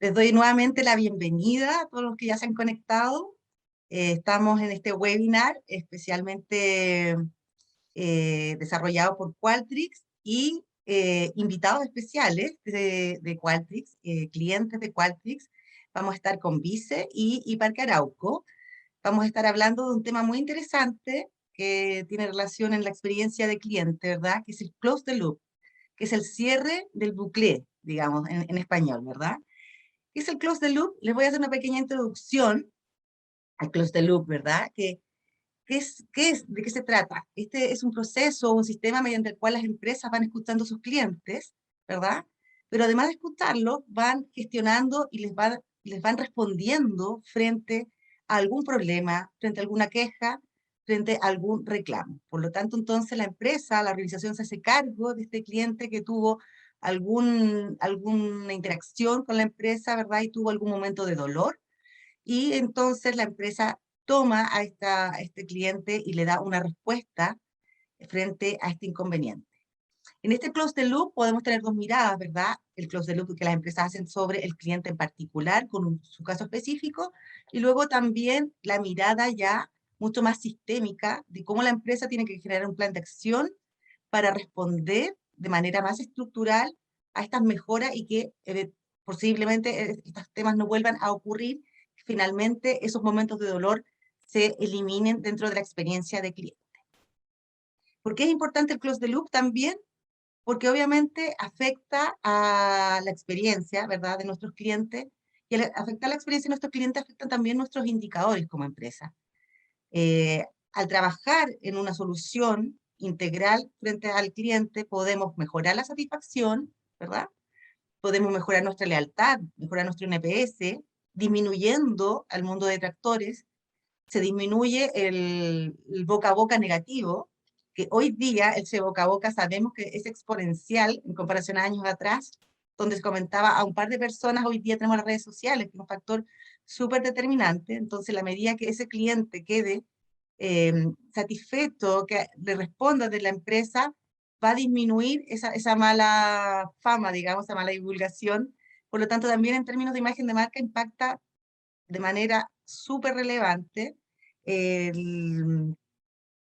Les doy nuevamente la bienvenida a todos los que ya se han conectado. Estamos en este webinar especialmente desarrollado por Qualtrics y invitados especiales de Qualtrics, clientes de Qualtrics. Vamos a estar con Vice y Parque Arauco. Vamos a estar hablando de un tema muy interesante que tiene relación en la experiencia de cliente, ¿verdad? Que es el close the loop, que es el cierre del bucle, digamos, en español, ¿verdad? ¿Qué es el close the loop? Les voy a hacer una pequeña introducción al close the loop, ¿verdad? ¿De qué se trata? Este es un proceso, un sistema mediante el cual las empresas van escuchando a sus clientes, ¿verdad? Pero además de escucharlos, van gestionando y les van respondiendo frente a algún problema, frente a alguna queja, frente a algún reclamo. Por lo tanto, entonces la empresa, la organización se hace cargo de este cliente que tuvo alguna interacción con la empresa, ¿verdad? Y tuvo algún momento de dolor. Y entonces la empresa toma a este cliente y le da una respuesta frente a este inconveniente. En este close the loop podemos tener dos miradas, ¿verdad? El close the loop que las empresas hacen sobre el cliente en particular, con su caso específico, y luego también la mirada ya mucho más sistémica de cómo la empresa tiene que generar un plan de acción para responder de manera más estructural a estas mejoras y que posiblemente estos temas no vuelvan a ocurrir, finalmente esos momentos de dolor se eliminen dentro de la experiencia de cliente. ¿Por qué es importante el close the loop también? Porque obviamente afecta a la experiencia, ¿verdad?, de nuestros clientes, y al afectar la experiencia de nuestros clientes afectan también nuestros indicadores como empresa. Al trabajar en una solución integral frente al cliente, podemos mejorar la satisfacción, ¿verdad? Podemos mejorar nuestra lealtad, mejorar nuestro NPS, disminuyendo al mundo de detractores, se disminuye el boca a boca negativo, que hoy día ese boca a boca sabemos que es exponencial en comparación a años atrás, donde se comentaba a un par de personas, hoy día tenemos las redes sociales, que es un factor súper determinante. Entonces, la medida que ese cliente quede satisfecho, que le responda de la empresa, va a disminuir esa mala fama, digamos, esa mala divulgación. Por lo tanto, también en términos de imagen de marca impacta de manera súper relevante el,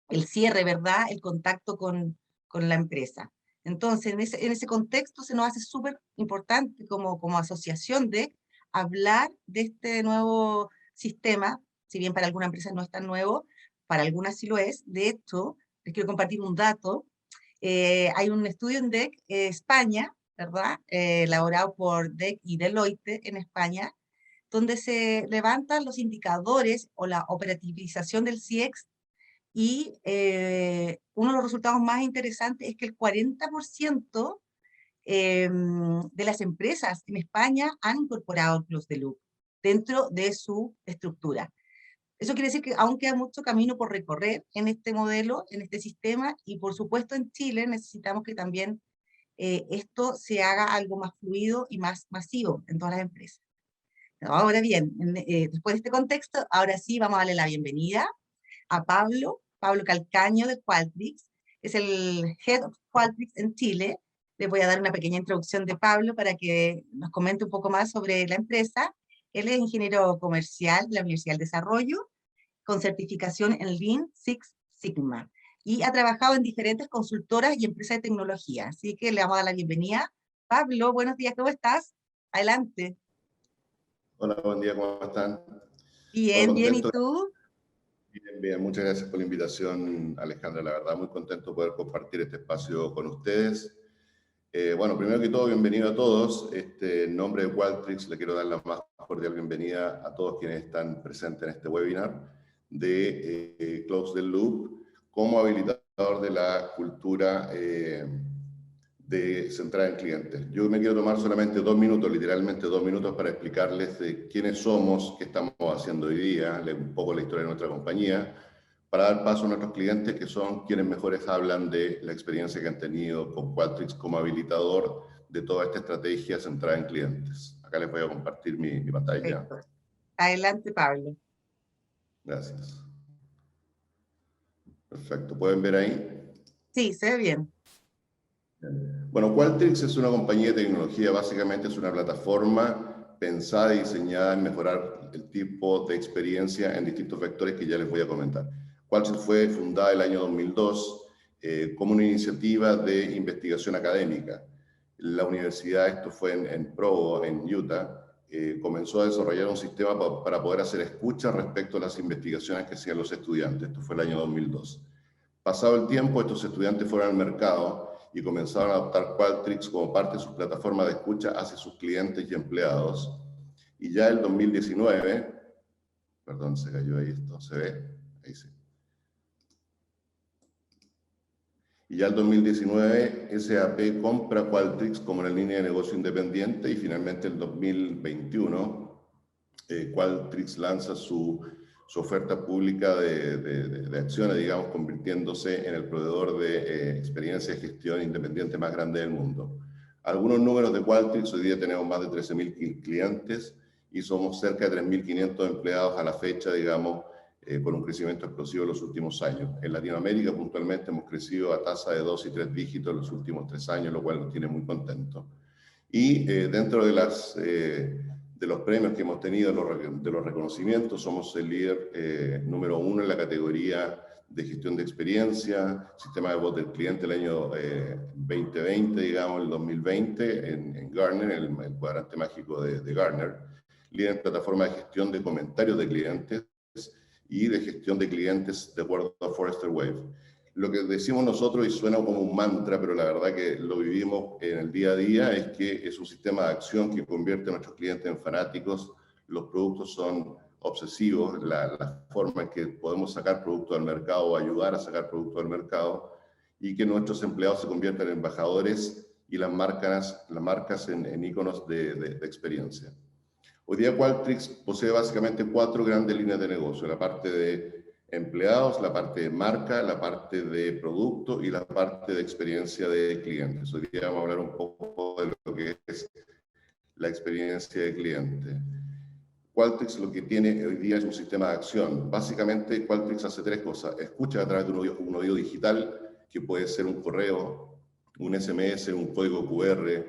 el cierre, ¿verdad? El contacto con la empresa. Entonces, en ese contexto se nos hace súper importante como asociación de hablar de este nuevo sistema, si bien para alguna empresa no es tan nuevo, para algunas sí lo es. De hecho, les quiero compartir un dato. Hay un estudio en DEC, España, ¿verdad? Elaborado por DEC y Deloitte en España, donde se levantan los indicadores o la operativización del CX y uno de los resultados más interesantes es que el 40% de las empresas en España han incorporado el Close the Loop dentro de su estructura. Eso quiere decir que aún queda mucho camino por recorrer en este modelo, en este sistema, y por supuesto en Chile necesitamos que también esto se haga algo más fluido y más masivo en todas las empresas. Ahora bien, después de este contexto, ahora sí vamos a darle la bienvenida a Pablo Calcaño de Qualtrics, es el Head of Qualtrics en Chile. Les voy a dar una pequeña introducción de Pablo para que nos comente un poco más sobre la empresa. Él es ingeniero comercial de la Universidad del Desarrollo, con certificación en Lean Six Sigma, y ha trabajado en diferentes consultoras y empresas de tecnología. Así que le vamos a dar la bienvenida. Pablo, buenos días, ¿cómo estás? Adelante. Hola, buen día, ¿cómo están? Bien, bien, ¿y tú? Bien, bien, muchas gracias por la invitación, Alejandra, la verdad, muy contento de poder compartir este espacio con ustedes. Bueno, primero que todo, bienvenido a todos. En nombre de Qualtrics le quiero dar la más cordial bienvenida a todos quienes están presentes en este webinar de Close the Loop como habilitador de la cultura de centrada en clientes. Yo me quiero tomar solamente 2 minutos, literalmente 2 minutos, para explicarles de quiénes somos, qué estamos haciendo hoy día, un poco la historia de nuestra compañía, para dar paso a nuestros clientes, que son quienes mejores hablan de la experiencia que han tenido con Qualtrics como habilitador de toda esta estrategia centrada en clientes. Acá les voy a compartir mi pantalla. Perfecto. Adelante, Pablo. Gracias. Perfecto. ¿Pueden ver ahí? Sí, se ve bien. Bueno, Qualtrics es una compañía de tecnología, básicamente es una plataforma pensada y diseñada en mejorar el tipo de experiencia en distintos vectores que ya les voy a comentar. Qualtrics fue fundada el año 2002 como una iniciativa de investigación académica. La universidad, esto fue en Provo, en Utah, comenzó a desarrollar un sistema para poder hacer escucha respecto a las investigaciones que hacían los estudiantes. Esto fue el año 2002. Pasado el tiempo, estos estudiantes fueron al mercado y comenzaron a adoptar Qualtrics como parte de su plataforma de escucha hacia sus clientes y empleados. Y ya el 2019, perdón, se cayó ahí esto, ¿se ve? Ahí sí. Y ya el 2019, SAP compra Qualtrics como una línea de negocio independiente y finalmente el 2021, Qualtrics lanza su oferta pública de acciones, digamos, convirtiéndose en el proveedor de experiencia de gestión independiente más grande del mundo. Algunos números de Qualtrics: hoy día tenemos más de 13.000 clientes y somos cerca de 3.500 empleados a la fecha, digamos, con un crecimiento explosivo en los últimos años. En Latinoamérica, puntualmente, hemos crecido a tasa de 2 y 3 dígitos en los últimos 3 años, lo cual nos tiene muy contentos. Y dentro de los premios que hemos tenido, de los reconocimientos, somos el líder número 1 en la categoría de gestión de experiencia, sistema de voz del cliente el año 2020, digamos, el 2020, en Gartner, el cuadrante mágico de Gartner, líder en plataforma de gestión de comentarios de clientes y de gestión de clientes de acuerdo a Forrester Wave. Lo que decimos nosotros, y suena como un mantra, pero la verdad que lo vivimos en el día a día, es que es un sistema de acción que convierte a nuestros clientes en fanáticos. Los productos son obsesivos, la forma en que podemos sacar productos al mercado o ayudar a sacar productos al mercado, y que nuestros empleados se conviertan en embajadores y las marcas en íconos de experiencia. Hoy día Qualtrics posee básicamente 4 grandes líneas de negocio: la parte de empleados, la parte de marca, la parte de producto y la parte de experiencia de clientes. Hoy día vamos a hablar un poco de lo que es la experiencia de cliente. Qualtrics lo que tiene hoy día es un sistema de acción. Básicamente Qualtrics hace 3 cosas: escucha a través de un oído digital, que puede ser un correo, un SMS, un código QR,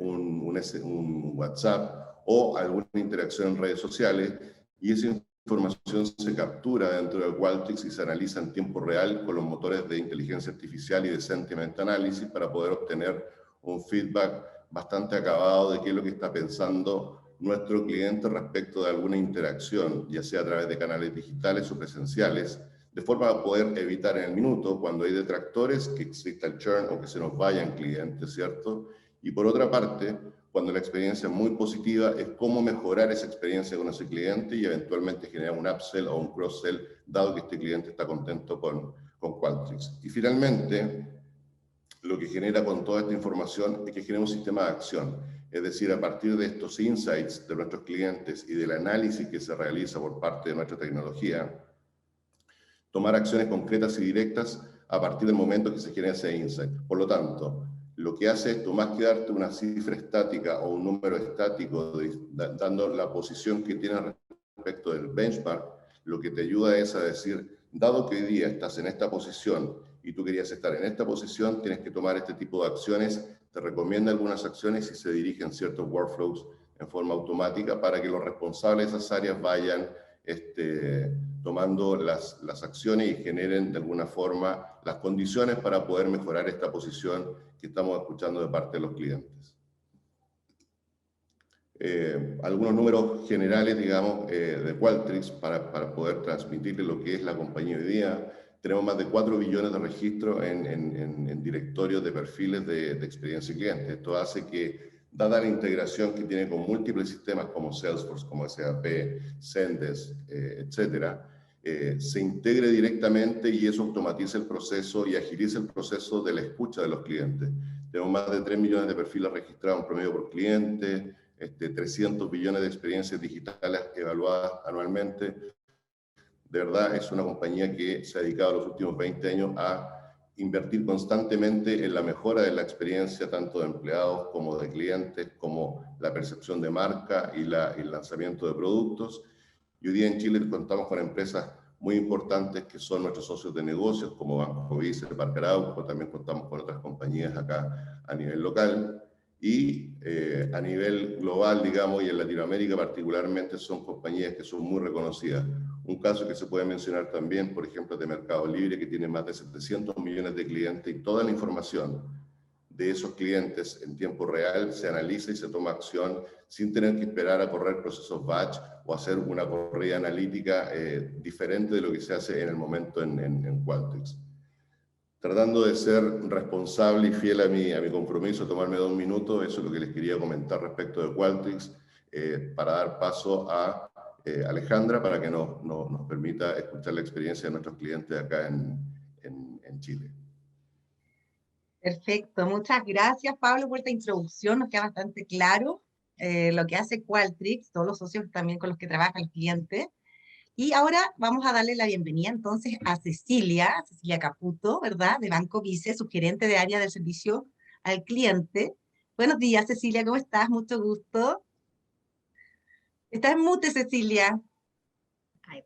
un WhatsApp o alguna interacción en redes sociales, y esa información se captura dentro de Qualtrics y se analiza en tiempo real con los motores de inteligencia artificial y de sentiment analysis para poder obtener un feedback bastante acabado de qué es lo que está pensando nuestro cliente respecto de alguna interacción, ya sea a través de canales digitales o presenciales, de forma a poder evitar en el minuto, cuando hay detractores, que exista el churn o que se nos vayan clientes, ¿cierto? Y por otra parte, cuando la experiencia es muy positiva, es cómo mejorar esa experiencia con ese cliente y eventualmente generar un upsell o un cross-sell, dado que este cliente está contento con Qualtrics. Y finalmente, lo que genera con toda esta información es que genera un sistema de acción. Es decir, a partir de estos insights de nuestros clientes y del análisis que se realiza por parte de nuestra tecnología, tomar acciones concretas y directas a partir del momento que se genera ese insight. Por lo tanto, lo que hace esto, más que darte una cifra estática o un número estático, dando la posición que tiene respecto del benchmark, lo que te ayuda es a decir, dado que hoy día estás en esta posición y tú querías estar en esta posición, tienes que tomar este tipo de acciones. Te recomienda algunas acciones y se dirigen ciertos workflows en forma automática para que los responsables de esas áreas vayan tomando las acciones y generen de alguna forma las condiciones para poder mejorar esta posición que estamos escuchando de parte de los clientes. Algunos números generales, digamos, de Qualtrics para poder transmitirle lo que es la compañía hoy día. Tenemos más de 4 billones de registros en directorios de perfiles de experiencia cliente. Esto hace que, dada la integración que tiene con múltiples sistemas como Salesforce, como SAP, Zendesk, etcétera, se integre directamente y eso automatiza el proceso y agiliza el proceso de la escucha de los clientes. Tenemos más de 3 millones de perfiles registrados en promedio por cliente, 300 billones de experiencias digitales evaluadas anualmente. De verdad, es una compañía que se ha dedicado los últimos 20 años a invertir constantemente en la mejora de la experiencia tanto de empleados como de clientes, como la percepción de marca y el lanzamiento de productos. Y hoy día en Chile contamos con empresas muy importantes que son nuestros socios de negocios, como Banco Vice, Parque Arauco. También contamos con otras compañías acá a nivel local. y a nivel global, digamos, y en Latinoamérica particularmente, son compañías que son muy reconocidas. Un caso que se puede mencionar también, por ejemplo, de Mercado Libre, que tiene más de 700 millones de clientes, y toda la información de esos clientes en tiempo real se analiza y se toma acción sin tener que esperar a correr procesos batch o hacer una corrida analítica diferente de lo que se hace en el momento en Qualtrics. Tratando de ser responsable y fiel a mi compromiso, tomarme 2 minutos, eso es lo que les quería comentar respecto de Qualtrics, para dar paso a Alejandra, para que nos permita escuchar la experiencia de nuestros clientes acá en Chile. Perfecto, muchas gracias Pablo por esta introducción, nos queda bastante claro lo que hace Qualtrics, todos los socios también con los que trabaja el cliente. Y ahora vamos a darle la bienvenida entonces a Cecilia Caputo, ¿verdad? De Banco Vice, su gerente de área de servicio al cliente. Buenos días, Cecilia, ¿cómo estás? Mucho gusto. Estás en mute, Cecilia. Ay,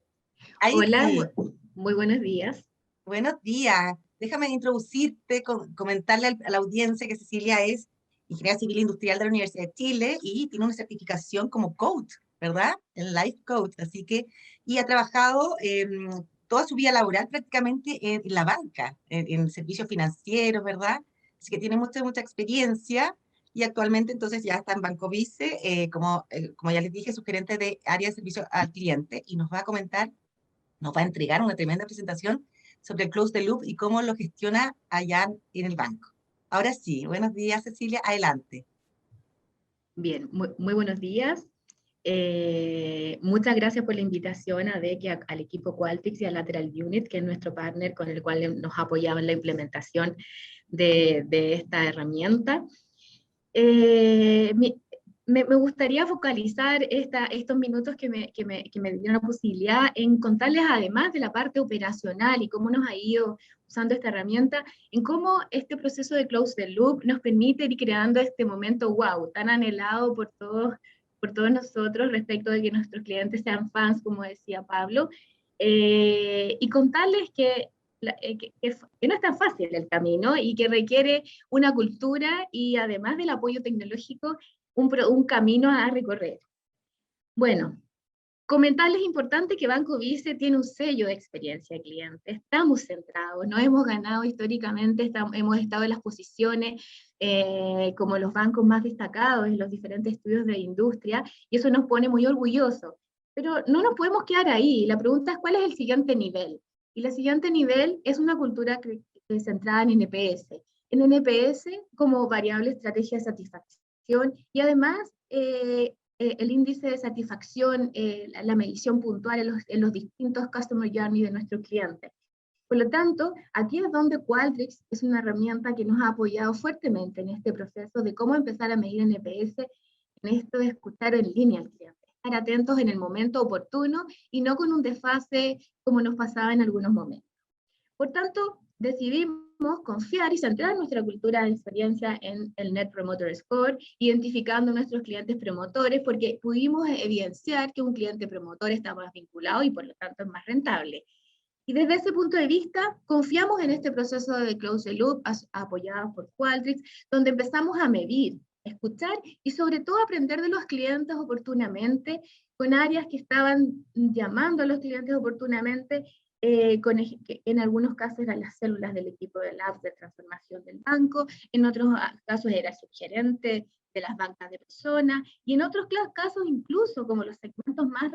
Ahí hola, sí. muy buenos días. Buenos días. Déjame introducirte, comentarle a la audiencia que Cecilia es ingeniera civil industrial de la Universidad de Chile y tiene una certificación como coach, ¿verdad? En Life Coach. Así que, y ha trabajado toda su vida laboral prácticamente en la banca, en servicios financieros, ¿verdad? Así que tiene mucha experiencia y actualmente entonces ya está en Banco Vice, como ya les dije, su gerente de área de servicio al cliente y nos va a entregar una tremenda presentación sobre el Close the Loop y cómo lo gestiona allá en el banco. Ahora sí, buenos días, Cecilia, adelante. Bien, muy buenos días. Muchas gracias por la invitación a DEC, al equipo Qualtrics y a Lateral Unit, que es nuestro partner con el cual nos ha apoyado en la implementación de esta herramienta. Me gustaría focalizar estos minutos que me dieron la posibilidad en contarles, además de la parte operacional y cómo nos ha ido usando esta herramienta, en cómo este proceso de Close the Loop nos permite ir creando este momento wow, tan anhelado por todos nosotros respecto de que nuestros clientes sean fans, como decía Pablo, y contarles que no es tan fácil el camino y que requiere una cultura y además del apoyo tecnológico, un camino a recorrer. Bueno, comentarles importante que Banco Vice tiene un sello de experiencia de cliente. Estamos centrados, no hemos ganado históricamente, hemos estado en las posiciones como los bancos más destacados en los diferentes estudios de industria, y eso nos pone muy orgullosos. Pero no nos podemos quedar ahí. La pregunta es, ¿cuál es el siguiente nivel? Y el siguiente nivel es una cultura centrada en NPS. En NPS como variable estrategia de satisfacción y además el índice de satisfacción, la medición puntual en los distintos customer journey de nuestros clientes. Por lo tanto, aquí es donde Qualtrics es una herramienta que nos ha apoyado fuertemente en este proceso de cómo empezar a medir NPS, en esto de escuchar en línea al cliente, estar atentos en el momento oportuno y no con un desfase como nos pasaba en algunos momentos. Por tanto, decidimos confiar y centrar nuestra cultura de experiencia en el Net Promoter Score, identificando a nuestros clientes promotores, porque pudimos evidenciar que un cliente promotor está más vinculado y por lo tanto es más rentable. Y desde ese punto de vista, confiamos en este proceso de Close the Loop, apoyados por Qualtrics, donde empezamos a medir, escuchar y sobre todo aprender de los clientes oportunamente, con áreas que estaban llamando a los clientes oportunamente, que en algunos casos eran las células del equipo de labs de transformación del banco, en otros casos era el subgerente de las bancas de personas, y en otros casos incluso como los segmentos más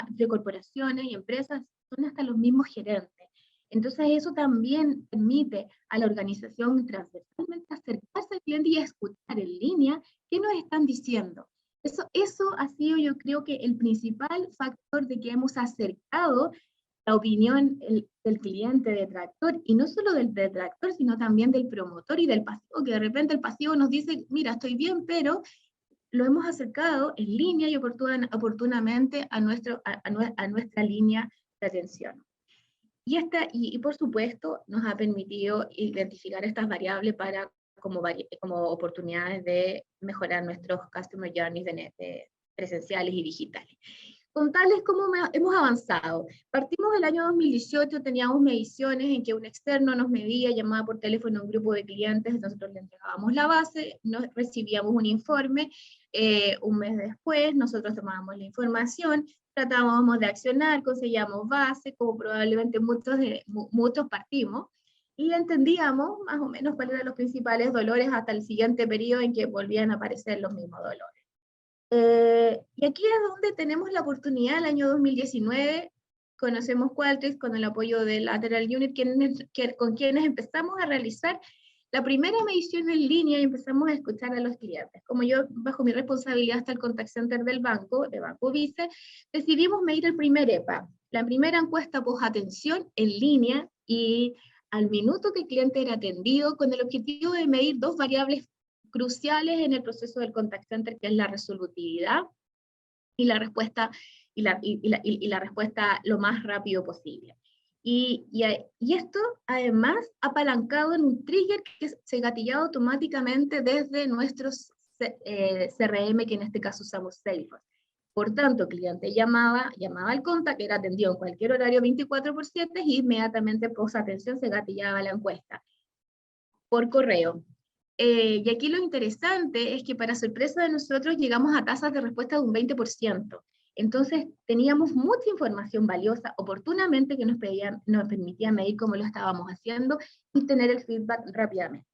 de corporaciones y empresas, son hasta los mismos gerentes. Entonces eso también permite a la organización transversalmente acercarse al cliente y escuchar en línea qué nos están diciendo. Eso ha sido, yo creo que el principal factor de que hemos acercado la opinión del cliente detractor, y no solo del detractor, sino también del promotor y del pasivo, que de repente el pasivo nos dice, mira, estoy bien, pero lo hemos acercado en línea y oportunamente a nuestra línea de atención. Y por supuesto nos ha permitido identificar estas variables como oportunidades de mejorar nuestros customer journeys presenciales y digitales. contarles cómo hemos avanzado. Partimos del año 2018, teníamos mediciones en que un externo nos medía, llamaba por teléfono a un grupo de clientes, nosotros le entregábamos la base, recibíamos un informe, un mes después nosotros tomábamos la información, tratábamos de accionar, conseguíamos base, como probablemente muchos partimos, y entendíamos más o menos cuáles eran los principales dolores hasta el siguiente periodo en que volvían a aparecer los mismos dolores. Y aquí es donde tenemos la oportunidad, el año 2019, conocemos Qualtrics con el apoyo de Lateral Unit, con quienes empezamos a realizar la primera medición en línea y empezamos a escuchar a los clientes. Como yo, bajo mi responsabilidad hasta el contact center del banco, de Banco Vice, decidimos medir el primer EPA, la primera encuesta post-atención en línea, y al minuto que el cliente era atendido, con el objetivo de medir dos variables cruciales en el proceso del contact center, que es la resolutividad y la respuesta, la respuesta lo más rápido posible. Y esto, además, apalancado en un trigger que se gatillaba automáticamente desde nuestros CRM, que en este caso usamos Salesforce. Por tanto, el cliente llamaba al contact, que era atendido en cualquier horario 24/7, y inmediatamente post-atención se gatillaba la encuesta por correo. Y aquí lo interesante es que, para sorpresa de nosotros, llegamos a tasas de respuesta de un 20%. Entonces teníamos mucha información valiosa, oportunamente, que nos permitía medir cómo lo estábamos haciendo y tener el feedback rápidamente.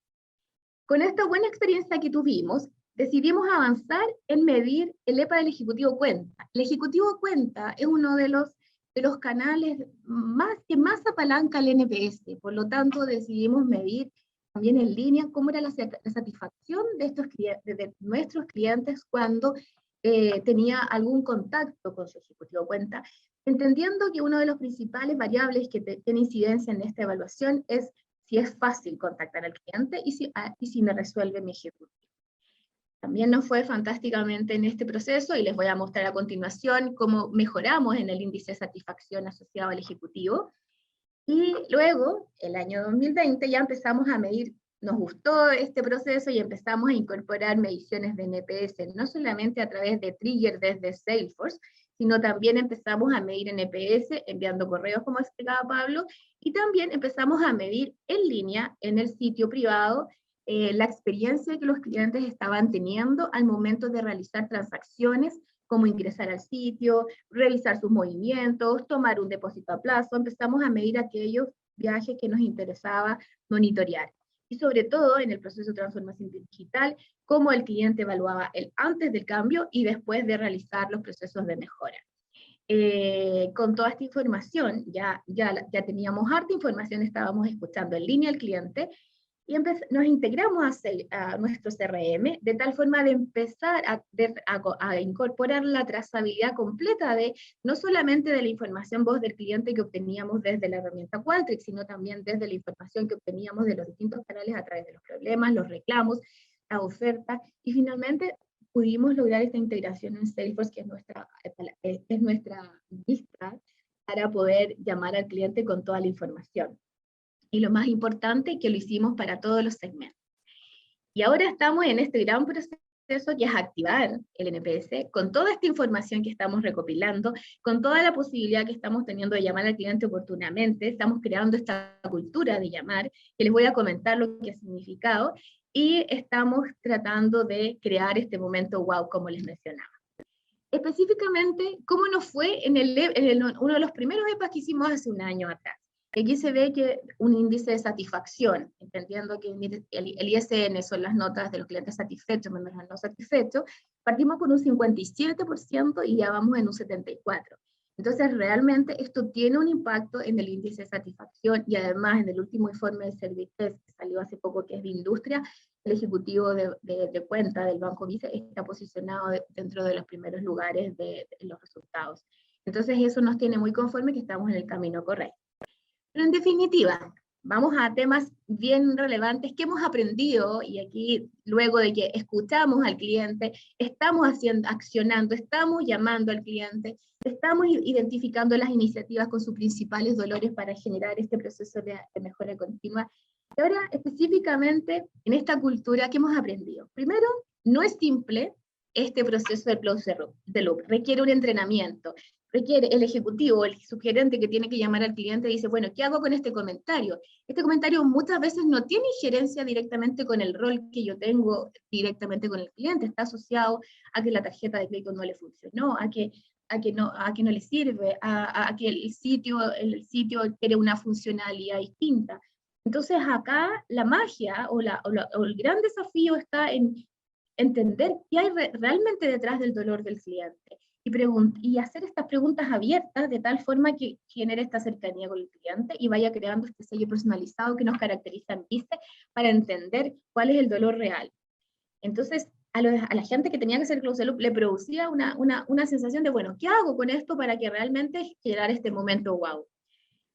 Con esta buena experiencia que tuvimos, decidimos avanzar en medir el EPA del Ejecutivo Cuenta. El Ejecutivo Cuenta es uno de los canales que más apalanca el NPS, por lo tanto decidimos medir también en línea cómo era la satisfacción de nuestros clientes cuando tenía algún contacto con su ejecutivo cuenta, entendiendo que una de las principales variables que tiene incidencia en esta evaluación es si es fácil contactar al cliente y si me resuelve mi ejecutivo. También nos fue fantásticamente en este proceso, y les voy a mostrar a continuación cómo mejoramos en el índice de satisfacción asociado al ejecutivo. Y luego, el año 2020, ya empezamos a medir, nos gustó este proceso y empezamos a incorporar mediciones de NPS, no solamente a través de trigger desde Salesforce, sino también empezamos a medir NPS enviando correos, como explicaba Pablo, y también empezamos a medir en línea, en el sitio privado, la experiencia que los clientes estaban teniendo al momento de realizar transacciones, como ingresar al sitio, revisar sus movimientos, tomar un depósito a plazo. Empezamos a medir aquellos viajes que nos interesaba monitorear. Y sobre todo en el proceso de transformación digital, cómo el cliente evaluaba el antes del cambio y después de realizar los procesos de mejora. Con toda esta información, ya teníamos harta información, estábamos escuchando en línea al cliente, y nos integramos a nuestro CRM, de tal forma de empezar a incorporar la trazabilidad completa no solamente de la información voz del cliente que obteníamos desde la herramienta Qualtrics, sino también desde la información que obteníamos de los distintos canales a través de los problemas, los reclamos, la oferta, y finalmente pudimos lograr esta integración en Salesforce, que es nuestra vista para poder llamar al cliente con toda la información. Y lo más importante, que lo hicimos para todos los segmentos. Y ahora estamos en este gran proceso, que es activar el NPS, con toda esta información que estamos recopilando, con toda la posibilidad que estamos teniendo de llamar al cliente oportunamente. Estamos creando esta cultura de llamar, que les voy a comentar lo que ha significado, y estamos tratando de crear este momento wow, como les mencionaba. Específicamente, ¿cómo nos fue en uno de los primeros EPAs que hicimos hace un año atrás? Aquí se ve que un índice de satisfacción, entendiendo que el ISN son las notas de los clientes satisfechos menos los no satisfechos, partimos con un 57% y ya vamos en un 74%. Entonces, realmente esto tiene un impacto en el índice de satisfacción, y además en el último informe de Service Test que salió hace poco, que es de industria, el ejecutivo de cuenta del Banco Vice está posicionado dentro de los primeros lugares de los resultados. Entonces, eso nos tiene muy conforme que estamos en el camino correcto. Pero en definitiva, vamos a temas bien relevantes que hemos aprendido, y aquí, luego de que escuchamos al cliente, estamos accionando, estamos llamando al cliente, estamos identificando las iniciativas con sus principales dolores para generar este proceso de mejora continua. Y ahora, específicamente, en esta cultura, ¿qué hemos aprendido? Primero, no es simple este proceso de close the loop. Requiere un entrenamiento, requiere el ejecutivo, el sugerente que tiene que llamar al cliente y dice, bueno, ¿qué hago con este comentario? Este comentario muchas veces no tiene injerencia directamente con el rol que yo tengo directamente con el cliente, está asociado a que la tarjeta de crédito no le funcionó, a que no le sirve, a que el sitio quiere una funcionalidad distinta. Entonces acá la magia o el gran desafío está en entender qué hay realmente detrás del dolor del cliente y hacer estas preguntas abiertas de tal forma que genere esta cercanía con el cliente y vaya creando este sello personalizado que nos caracteriza en Viste para entender cuál es el dolor real. Entonces, a la gente que tenía que hacer close the loop le producía una sensación de, bueno, ¿qué hago con esto para que realmente generar este momento wow?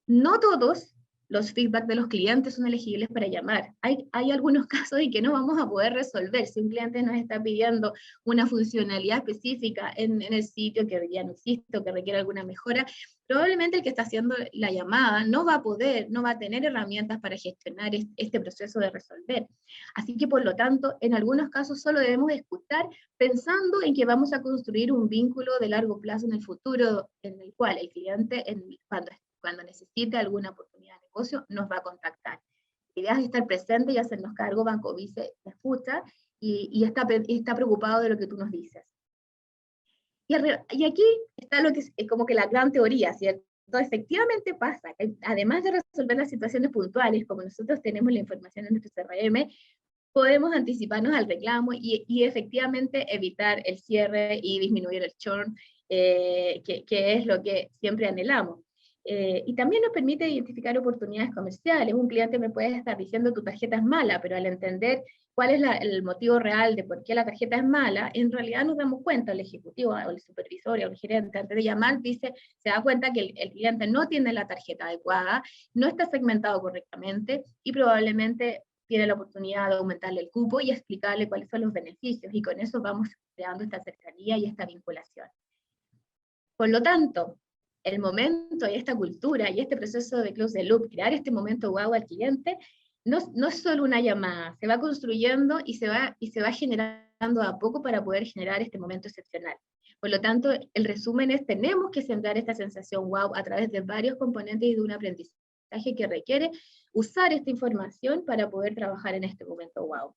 No todos los feedback de los clientes son elegibles para llamar. Hay algunos casos en que no vamos a poder resolver. Si un cliente nos está pidiendo una funcionalidad específica en el sitio que ya no existe o que requiere alguna mejora, probablemente el que está haciendo la llamada no va a tener herramientas para gestionar este proceso de resolver. Así que, por lo tanto, en algunos casos solo debemos escuchar pensando en que vamos a construir un vínculo de largo plazo en el futuro, en el cual el cliente, cuando necesite alguna oportunidad de negocio, nos va a contactar. La idea es estar presente y hacernos cargo. Banco Vice te escucha y está preocupado de lo que tú nos dices. Y aquí está lo que es como que la gran teoría, ¿cierto? Efectivamente pasa, además de resolver las situaciones puntuales, como nosotros tenemos la información en nuestro CRM, podemos anticiparnos al reclamo y efectivamente evitar el cierre y disminuir el churn, que es lo que siempre anhelamos. Y también nos permite identificar oportunidades comerciales. Un cliente me puede estar diciendo tu tarjeta es mala, pero al entender cuál es el motivo real de por qué la tarjeta es mala, en realidad nos damos cuenta, el ejecutivo o el supervisor o el gerente antes de llamar se da cuenta que el cliente no tiene la tarjeta adecuada, no está segmentado correctamente y probablemente tiene la oportunidad de aumentarle el cupo y explicarle cuáles son los beneficios, y con eso vamos creando esta cercanía y esta vinculación. Por lo tanto, el momento y esta cultura y este proceso de close the loop, crear este momento wow al cliente, no es solo una llamada, se va construyendo y se va generando a poco para poder generar este momento excepcional. Por lo tanto, el resumen es, tenemos que sembrar esta sensación wow a través de varios componentes y de un aprendizaje que requiere usar esta información para poder trabajar en este momento wow.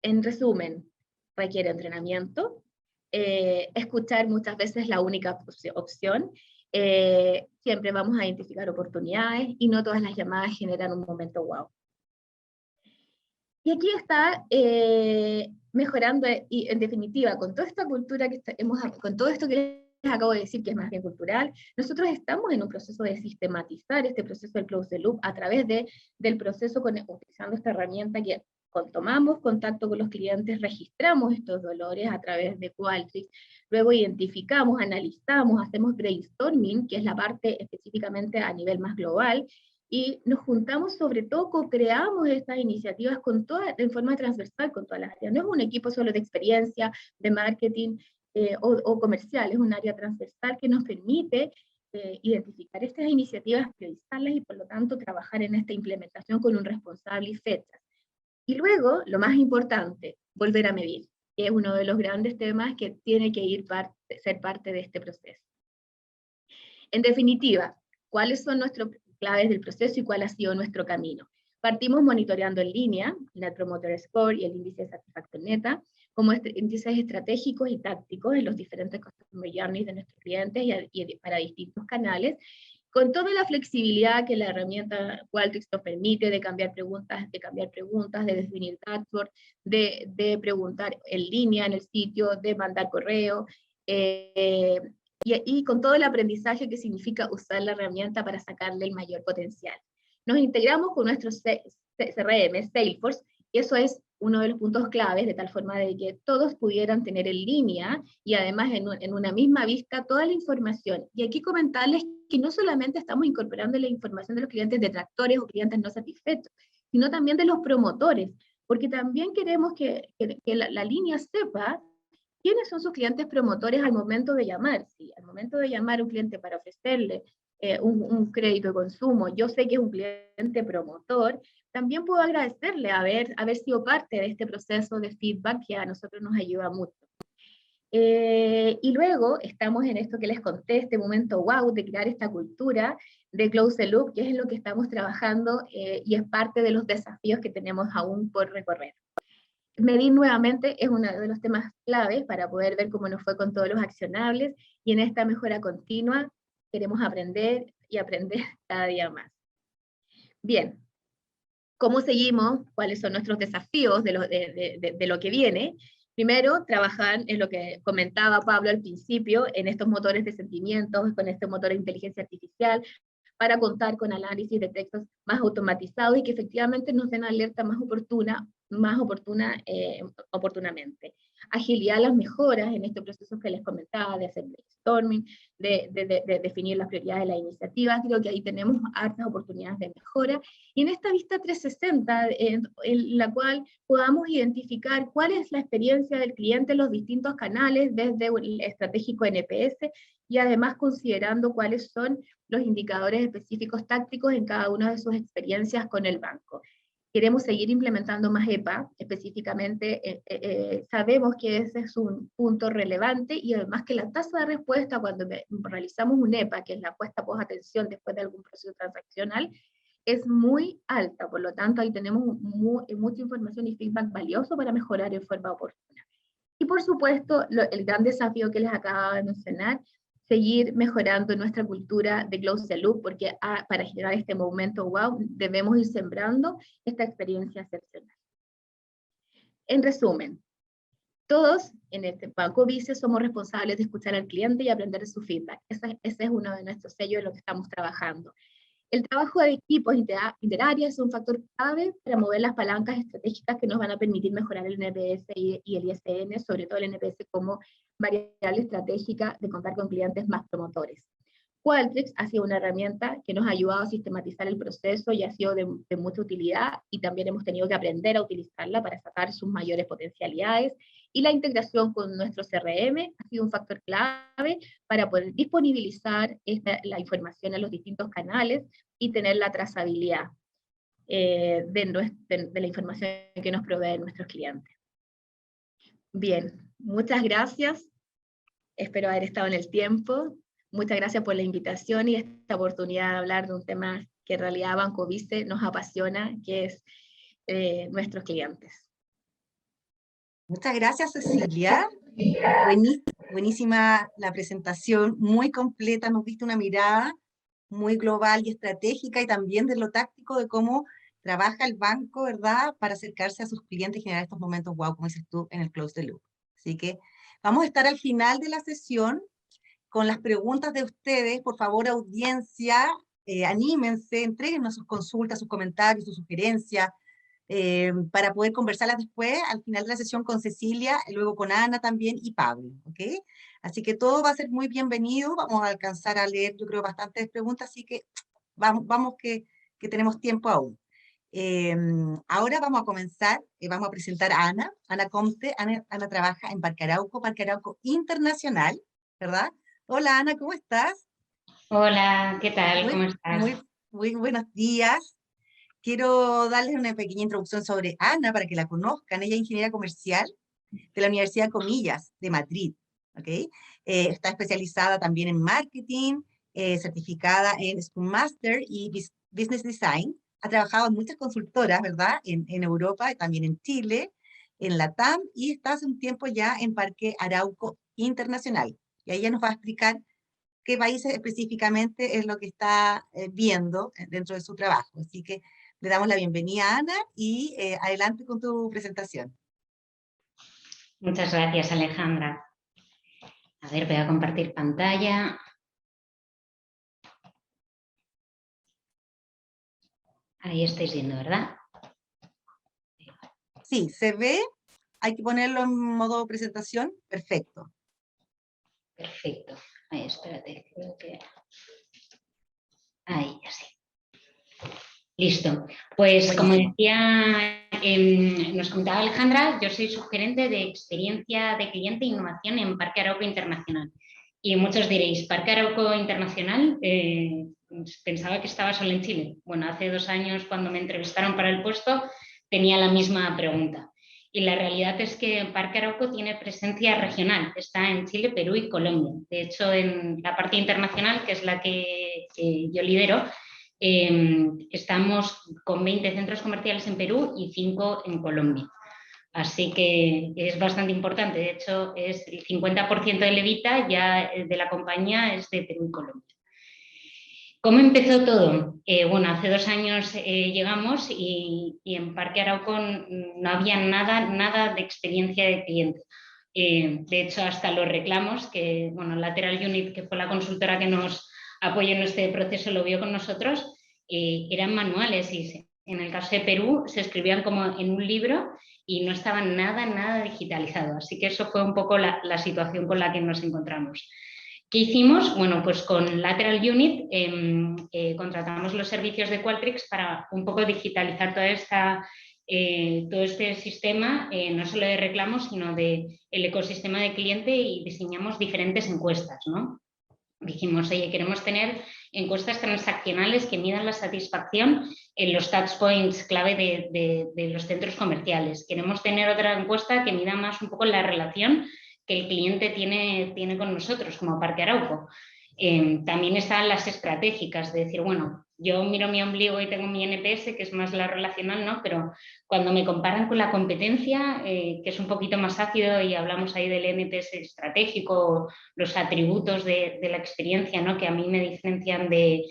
En resumen, requiere entrenamiento, escuchar muchas veces la única opción, siempre vamos a identificar oportunidades y no todas las llamadas generan un momento wow. Y aquí está mejorando, y en definitiva, con toda esta cultura con todo esto que les acabo de decir, que es más bien cultural, nosotros estamos en un proceso de sistematizar este proceso del close the loop a través del proceso utilizando esta herramienta que tomamos contacto con los clientes, registramos estos dolores a través de Qualtrics, luego identificamos, analizamos, hacemos brainstorming, que es la parte específicamente a nivel más global, y nos juntamos, sobre todo, co-creamos estas iniciativas en forma transversal con todas las áreas. No es un equipo solo de experiencia, de marketing o comercial, es un área transversal que nos permite identificar estas iniciativas, priorizarlas y por lo tanto trabajar en esta implementación con un responsable y fechas. Y luego, lo más importante, volver a medir, que es uno de los grandes temas que tiene que ser parte de este proceso. En definitiva, ¿cuáles son nuestros claves del proceso y cuál ha sido nuestro camino? Partimos monitoreando en línea, el Net Promoter Score y el índice de satisfacción neta, como índices estratégicos y tácticos en los diferentes customer journeys de nuestros clientes y para distintos canales, con toda la flexibilidad que la herramienta Qualtrics nos permite de cambiar preguntas, de definir dashboard, de preguntar en línea en el sitio, de mandar correo, y con todo el aprendizaje que significa usar la herramienta para sacarle el mayor potencial. Nos integramos con nuestro CRM, Salesforce, y eso es uno de los puntos claves, de tal forma de que todos pudieran tener en línea y además en una misma vista toda la información. Y aquí comentarles que no solamente estamos incorporando la información de los clientes detractores o clientes no satisfechos, sino también de los promotores, porque también queremos que la línea sepa quiénes son sus clientes promotores al momento de llamar. Si al momento de llamar a un cliente para ofrecerle un crédito de consumo, yo sé que es un cliente promotor, también puedo agradecerle haber sido parte de este proceso de feedback que a nosotros nos ayuda mucho. Y luego estamos en esto que les conté, este momento wow, de crear esta cultura de Close the Loop, que es en lo que estamos trabajando y es parte de los desafíos que tenemos aún por recorrer. Medir nuevamente es uno de los temas claves para poder ver cómo nos fue con todos los accionables, y en esta mejora continua queremos aprender y aprender cada día más. Bien, ¿cómo seguimos? ¿Cuáles son nuestros desafíos de lo que viene? Primero, trabajar en lo que comentaba Pablo al principio, en estos motores de sentimientos, con este motor de inteligencia artificial, para contar con análisis de textos más automatizados y que efectivamente nos den alerta más oportunamente. Agilidad las mejoras en este proceso que les comentaba, de hacer brainstorming, de definir las prioridades de la iniciativa. Creo que ahí tenemos hartas oportunidades de mejora. Y en esta vista 360, en la cual podamos identificar cuál es la experiencia del cliente en los distintos canales, desde el estratégico NPS, y además considerando cuáles son los indicadores específicos tácticos en cada una de sus experiencias con el banco. Queremos seguir implementando más EPA, específicamente sabemos que ese es un punto relevante, y además que la tasa de respuesta cuando realizamos un EPA, que es la apuesta post-atención después de algún proceso transaccional, es muy alta. Por lo tanto ahí tenemos mucha información y feedback valioso para mejorar en forma oportuna. Y por supuesto, el gran desafío que les acabo de mencionar, seguir mejorando nuestra cultura de Close the Loop, porque para generar este momento wow, debemos ir sembrando esta experiencia excepcional. En resumen, todos en este Banco Vice somos responsables de escuchar al cliente y aprender de su feedback. Ese es uno de nuestros sellos en lo que estamos trabajando. El trabajo de equipos interáreas es un factor clave para mover las palancas estratégicas que nos van a permitir mejorar el NPS y el ISN, sobre todo el NPS como variable estratégica de contar con clientes más promotores. Qualtrics ha sido una herramienta que nos ha ayudado a sistematizar el proceso y ha sido de mucha utilidad, y también hemos tenido que aprender a utilizarla para sacar sus mayores potencialidades. Y la integración con nuestro CRM ha sido un factor clave para poder disponibilizar la información en los distintos canales y tener la trazabilidad de la información que nos proveen nuestros clientes. Bien, muchas gracias. Espero haber estado en el tiempo. Muchas gracias por la invitación y esta oportunidad de hablar de un tema que en realidad Banco Vice nos apasiona, que es nuestros clientes. Muchas gracias, Cecilia. Buenísima la presentación, muy completa, nos diste una mirada muy global y estratégica, y también de lo táctico de cómo trabaja el banco, ¿verdad?, para acercarse a sus clientes y generar estos momentos wow, como dices tú, en el Close the Loop. Así que vamos a estar al final de la sesión con las preguntas de ustedes. Por favor, audiencia, anímense, entréguenos sus consultas, sus comentarios, sus sugerencias, para poder conversarlas después, al final de la sesión, con Cecilia, y luego con Ana también, y Pablo, ¿ok? Así que todo va a ser muy bienvenido. Vamos a alcanzar a leer, yo creo, bastantes preguntas, así que vamos que tenemos tiempo aún. Ahora vamos a comenzar, vamos a presentar a Ana Comte. Ana trabaja en Parque Arauco Internacional, ¿verdad? Hola Ana, ¿cómo estás? Hola, ¿qué tal? ¿Cómo estás? Muy buenos días. Quiero darles una pequeña introducción sobre Ana para que la conozcan. Ella es ingeniera comercial de la Universidad Comillas de Madrid, ¿ok? Está especializada también en marketing, certificada en Scrum Master y Business Design. Ha trabajado en muchas consultoras, ¿verdad? En Europa y también en Chile, en Latam, y está hace un tiempo ya en Parque Arauco Internacional. Y ahí ella nos va a explicar qué países específicamente es lo que está viendo dentro de su trabajo. Así que le damos la bienvenida a Ana y adelante con tu presentación. Muchas gracias, Alejandra. A ver, voy a compartir pantalla. Ahí estáis viendo, ¿verdad? Sí, se ve. Hay que ponerlo en modo presentación. Perfecto. Perfecto. Ahí, espérate, creo que... Ahí, ya sí. Listo. Pues como decía, nos comentaba Alejandra, yo soy subgerente de experiencia de cliente e innovación en Parque Arauco Internacional. Y muchos diréis, ¿Parque Arauco Internacional? Pensaba que estaba solo en Chile. Bueno, hace 2 años, cuando me entrevistaron para el puesto, tenía la misma pregunta. Y la realidad es que Parque Arauco tiene presencia regional, está en Chile, Perú y Colombia. De hecho, en la parte internacional, que es la que yo lidero, estamos con 20 centros comerciales en Perú y 5 en Colombia. Así que es bastante importante. De hecho, es el 50% del EBITDA ya de la compañía es de Perú y Colombia. ¿Cómo empezó todo? Bueno, hace 2 años llegamos y en Parque Arauco no había nada de experiencia de cliente. De hecho, hasta los reclamos, que bueno, Lateral Unit, que fue la consultora que nos apoyó en este proceso, lo vio con nosotros, eran manuales y en el caso de Perú se escribían como en un libro y no estaba nada digitalizado. Así que eso fue un poco la situación con la que nos encontramos. ¿Qué hicimos? Bueno, pues con Lateral Unit contratamos los servicios de Qualtrics para un poco digitalizar todo este sistema, no solo de reclamos, sino del ecosistema de cliente, y diseñamos diferentes encuestas, ¿no? Dijimos, oye, queremos tener encuestas transaccionales que midan la satisfacción en los touch points clave de los centros comerciales. Queremos tener otra encuesta que mida más un poco la relación que el cliente tiene con nosotros como Parque Arauco. También están las estratégicas, de decir, bueno, yo miro mi ombligo y tengo mi NPS, que es más la relacional, ¿no? Pero cuando me comparan con la competencia, que es un poquito más ácido, y hablamos ahí del NPS estratégico, los atributos de la experiencia, ¿no? Que a mí me diferencian de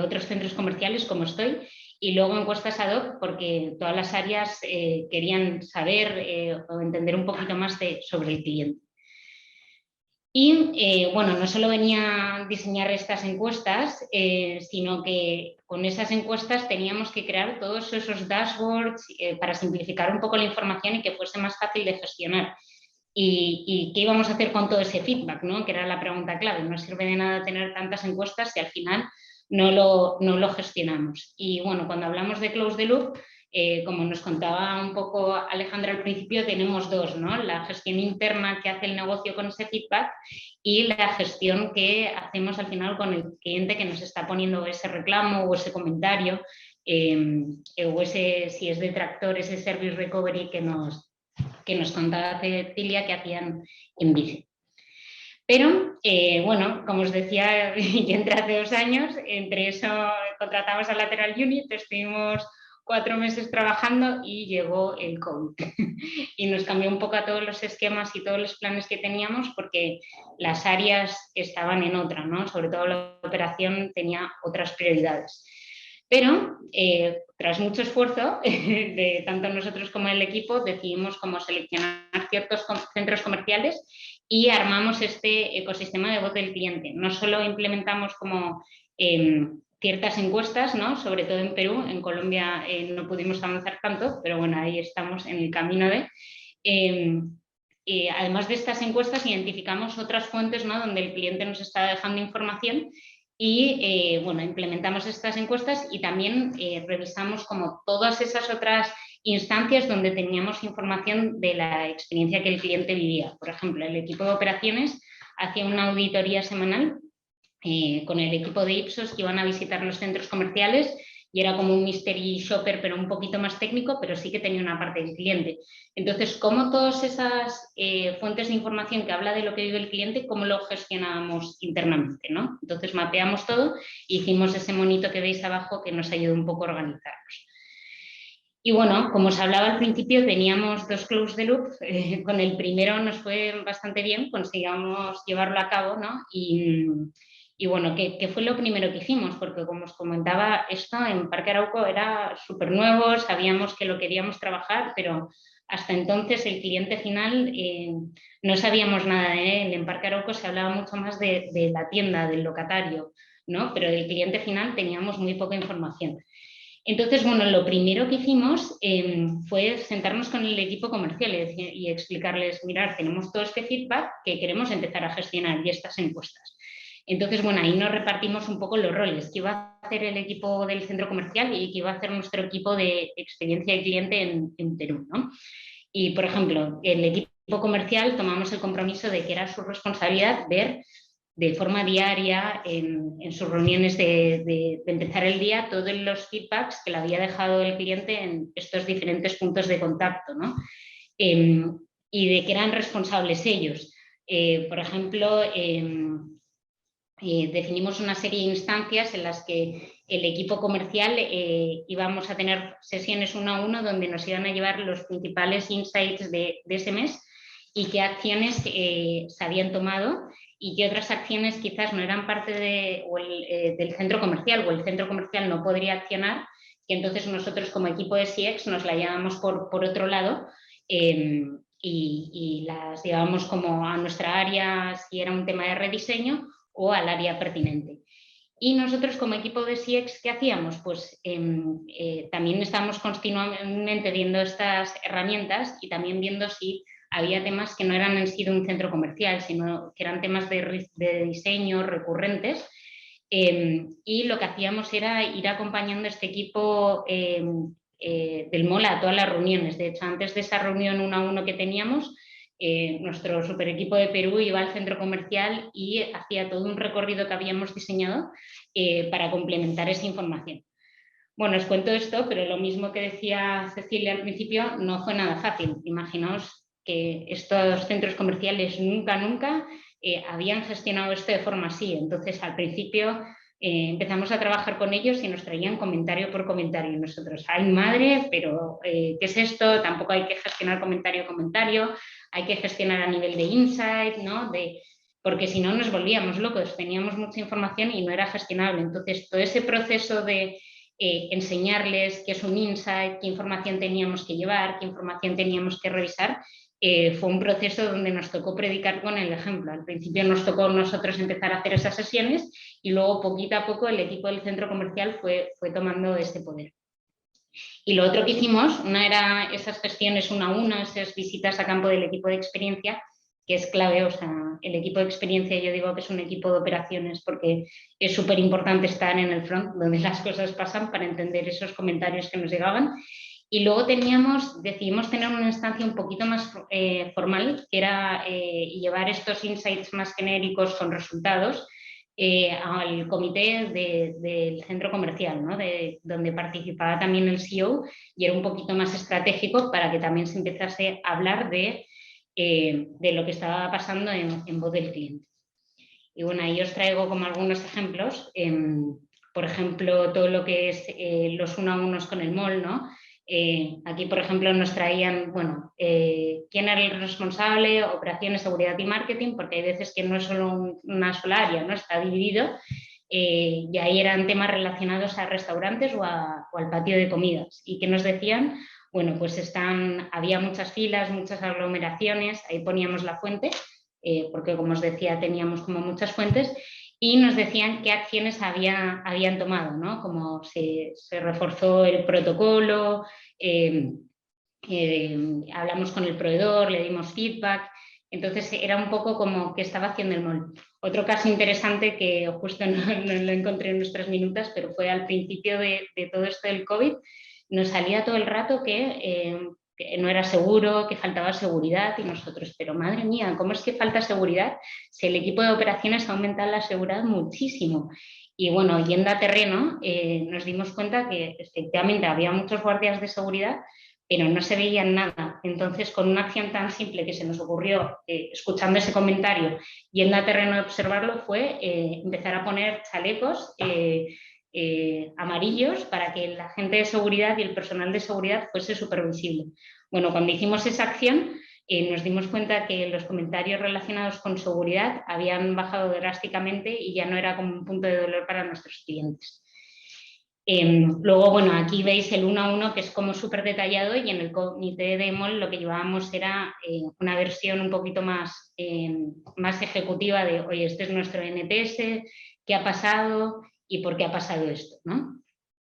otros centros comerciales como estoy. Y luego encuestas ad hoc, porque todas las áreas querían saber o entender un poquito más sobre el cliente. Y bueno, no solo venía a diseñar estas encuestas, sino que con esas encuestas teníamos que crear todos esos dashboards para simplificar un poco la información y que fuese más fácil de gestionar. ¿Y qué íbamos a hacer con todo ese feedback, ¿no? Que era la pregunta clave. No sirve de nada tener tantas encuestas si al final no lo gestionamos. Y bueno, cuando hablamos de Close the Loop, como nos contaba un poco Alejandra al principio, tenemos dos, ¿no? La gestión interna que hace el negocio con ese feedback y la gestión que hacemos al final con el cliente que nos está poniendo ese reclamo o ese comentario, o ese, si es detractor, ese service recovery que nos contaba Cecilia que hacían en Bici. Pero, bueno, como os decía, yo entré hace 2 años, entre eso contratamos a Lateral Unit, estuvimos 4 meses trabajando y llegó el COVID y nos cambió un poco a todos los esquemas y todos los planes que teníamos, porque las áreas estaban en otra, ¿no? Sobre todo la operación tenía otras prioridades. Pero tras mucho esfuerzo de tanto nosotros como el equipo, decidimos cómo seleccionar ciertos centros comerciales y armamos este ecosistema de voz del cliente. No solo implementamos como ciertas encuestas, ¿no? Sobre todo en Perú, en Colombia no pudimos avanzar tanto, pero bueno, ahí estamos en el camino de... además de estas encuestas, identificamos otras fuentes, ¿no? Donde el cliente nos está dejando información y bueno, implementamos estas encuestas y también revisamos como todas esas otras instancias donde teníamos información de la experiencia que el cliente vivía. Por ejemplo, el equipo de operaciones hacía una auditoría semanal con el equipo de Ipsos, que iban a visitar los centros comerciales, y era como un mystery shopper, pero un poquito más técnico, pero sí que tenía una parte del cliente. Entonces, ¿cómo todas esas fuentes de información que habla de lo que vive el cliente, cómo lo gestionábamos internamente, ¿no? Entonces, mapeamos todo y hicimos ese monito que veis abajo que nos ayudó un poco a organizarnos. Y bueno, como os hablaba al principio, teníamos 2 close the loop. Con el primero nos fue bastante bien, conseguimos llevarlo a cabo, ¿no? Y bueno, ¿qué fue lo primero que hicimos? Porque como os comentaba, esto en Parque Arauco era súper nuevo, sabíamos que lo queríamos trabajar, pero hasta entonces el cliente final no sabíamos nada de él. En Parque Arauco se hablaba mucho más de la tienda, del locatario, ¿no? Pero del cliente final teníamos muy poca información. Entonces, bueno, lo primero que hicimos fue sentarnos con el equipo comercial y explicarles, mirad, tenemos todo este feedback que queremos empezar a gestionar y estas encuestas. Entonces, bueno, ahí nos repartimos un poco los roles, qué iba a hacer el equipo del centro comercial y qué iba a hacer nuestro equipo de experiencia de cliente en Perú, ¿no? Y, por ejemplo, el equipo comercial tomamos el compromiso de que era su responsabilidad ver de forma diaria en sus reuniones de empezar el día todos los feedbacks que le había dejado el cliente en estos diferentes puntos de contacto, ¿no? Y de que eran responsables ellos. Por ejemplo, definimos una serie de instancias en las que el equipo comercial íbamos a tener sesiones 1 a 1 donde nos iban a llevar los principales insights de ese mes y qué acciones se habían tomado y qué otras acciones quizás no eran parte del centro comercial o el centro comercial no podría accionar, que entonces nosotros como equipo de CX nos la llevamos por otro lado y las llevamos como a nuestra área si era un tema de rediseño o al área pertinente. Y nosotros como equipo de CX, ¿qué hacíamos? Pues también estábamos continuamente viendo estas herramientas y también viendo si había temas que no eran en sí de un centro comercial, sino que eran temas de diseño recurrentes. Y lo que hacíamos era ir acompañando a este equipo del MOL a todas las reuniones. De hecho, antes de esa reunión 1 a 1 que teníamos, nuestro super equipo de Perú iba al centro comercial y hacía todo un recorrido que habíamos diseñado para complementar esa información. Bueno, os cuento esto, pero lo mismo que decía Cecilia al principio, no fue nada fácil. Imaginaos que estos centros comerciales nunca habían gestionado esto de forma así. Entonces, al principio empezamos a trabajar con ellos y nos traían comentario por comentario. Y nosotros, ¡ay madre! Pero ¿qué es esto? Tampoco hay que gestionar comentario a comentario, hay que gestionar a nivel de insight, ¿no? Porque si no nos volvíamos locos, teníamos mucha información y no era gestionable. Entonces, todo ese proceso de enseñarles qué es un insight, qué información teníamos que llevar, qué información teníamos que revisar, fue un proceso donde nos tocó predicar con el ejemplo. Al principio nos tocó nosotros empezar a hacer esas sesiones y luego poquito a poco el equipo del centro comercial fue tomando este poder. Y lo otro que hicimos, una era esas gestiones 1 a 1, esas visitas a campo del equipo de experiencia, que es clave. O sea, el equipo de experiencia yo digo que es un equipo de operaciones porque es súper importante estar en el front donde las cosas pasan para entender esos comentarios que nos llegaban. Y luego decidimos tener una instancia un poquito más formal, que era llevar estos insights más genéricos con resultados al comité del centro comercial, ¿no? Donde participaba también el CEO y era un poquito más estratégico para que también se empezase a hablar de lo que estaba pasando en voz del cliente. Y bueno, ahí os traigo como algunos ejemplos. Por ejemplo, todo lo que es los 1 a 1 con el MOL, ¿no? Aquí, por ejemplo, nos traían, bueno, quién era el responsable, operaciones, seguridad y marketing, porque hay veces que no es solo una sola área, ¿no? Está dividido y ahí eran temas relacionados a restaurantes o al patio de comidas. ¿Y qué nos decían? Bueno, pues había muchas filas, muchas aglomeraciones, ahí poníamos la fuente, porque como os decía, teníamos como muchas fuentes, y nos decían qué acciones habían tomado, ¿no? Como se reforzó el protocolo, hablamos con el proveedor, le dimos feedback. Entonces era un poco como qué estaba haciendo el MOL. Otro caso interesante que justo no lo encontré en nuestras minutas, pero fue al principio de todo esto del COVID, nos salía todo el rato que no era seguro, que faltaba seguridad y nosotros, pero madre mía, ¿cómo es que falta seguridad si el equipo de operaciones ha aumentado la seguridad muchísimo? Y bueno, yendo a terreno, nos dimos cuenta que efectivamente había muchos guardias de seguridad, pero no se veían nada. Entonces, con una acción tan simple que se nos ocurrió, escuchando ese comentario, yendo a terreno a observarlo, fue empezar a poner chalecos amarillos para que la gente de seguridad y el personal de seguridad fuese súper visible. Bueno, cuando hicimos esa acción, nos dimos cuenta que los comentarios relacionados con seguridad habían bajado drásticamente y ya no era como un punto de dolor para nuestros clientes. Luego, bueno, aquí veis el 1 a 1 que es como súper detallado y en el comité de MOL lo que llevábamos era una versión un poquito más ejecutiva de, oye, este es nuestro NPS, ¿qué ha pasado y por qué ha pasado esto, ¿no?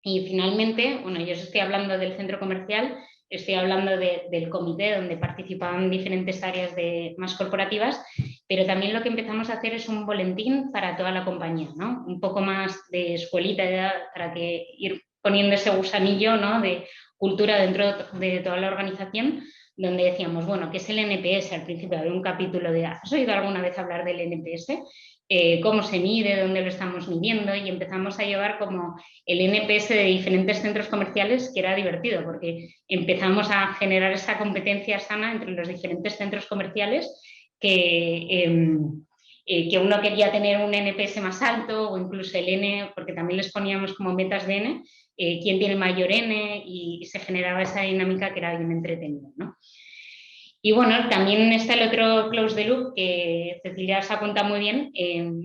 Y finalmente, bueno, yo os estoy hablando del centro comercial, estoy hablando del comité donde participaban diferentes áreas más corporativas, pero también lo que empezamos a hacer es un boletín para toda la compañía, ¿no? Un poco más de escuelita para ir poniendo ese gusanillo, ¿no? De cultura dentro de toda la organización, donde decíamos, bueno, ¿qué es el NPS? Al principio había un capítulo de, ¿has oído alguna vez hablar del NPS? ¿Cómo se mide? ¿Dónde lo estamos midiendo? Y empezamos a llevar como el NPS de diferentes centros comerciales, que era divertido, porque empezamos a generar esa competencia sana entre los diferentes centros comerciales que uno quería tener un NPS más alto o incluso el N, porque también les poníamos como metas de N, quién tiene mayor N, y se generaba esa dinámica que era bien entretenida, ¿no? Y bueno, también está el otro close the loop que Cecilia se apunta muy bien.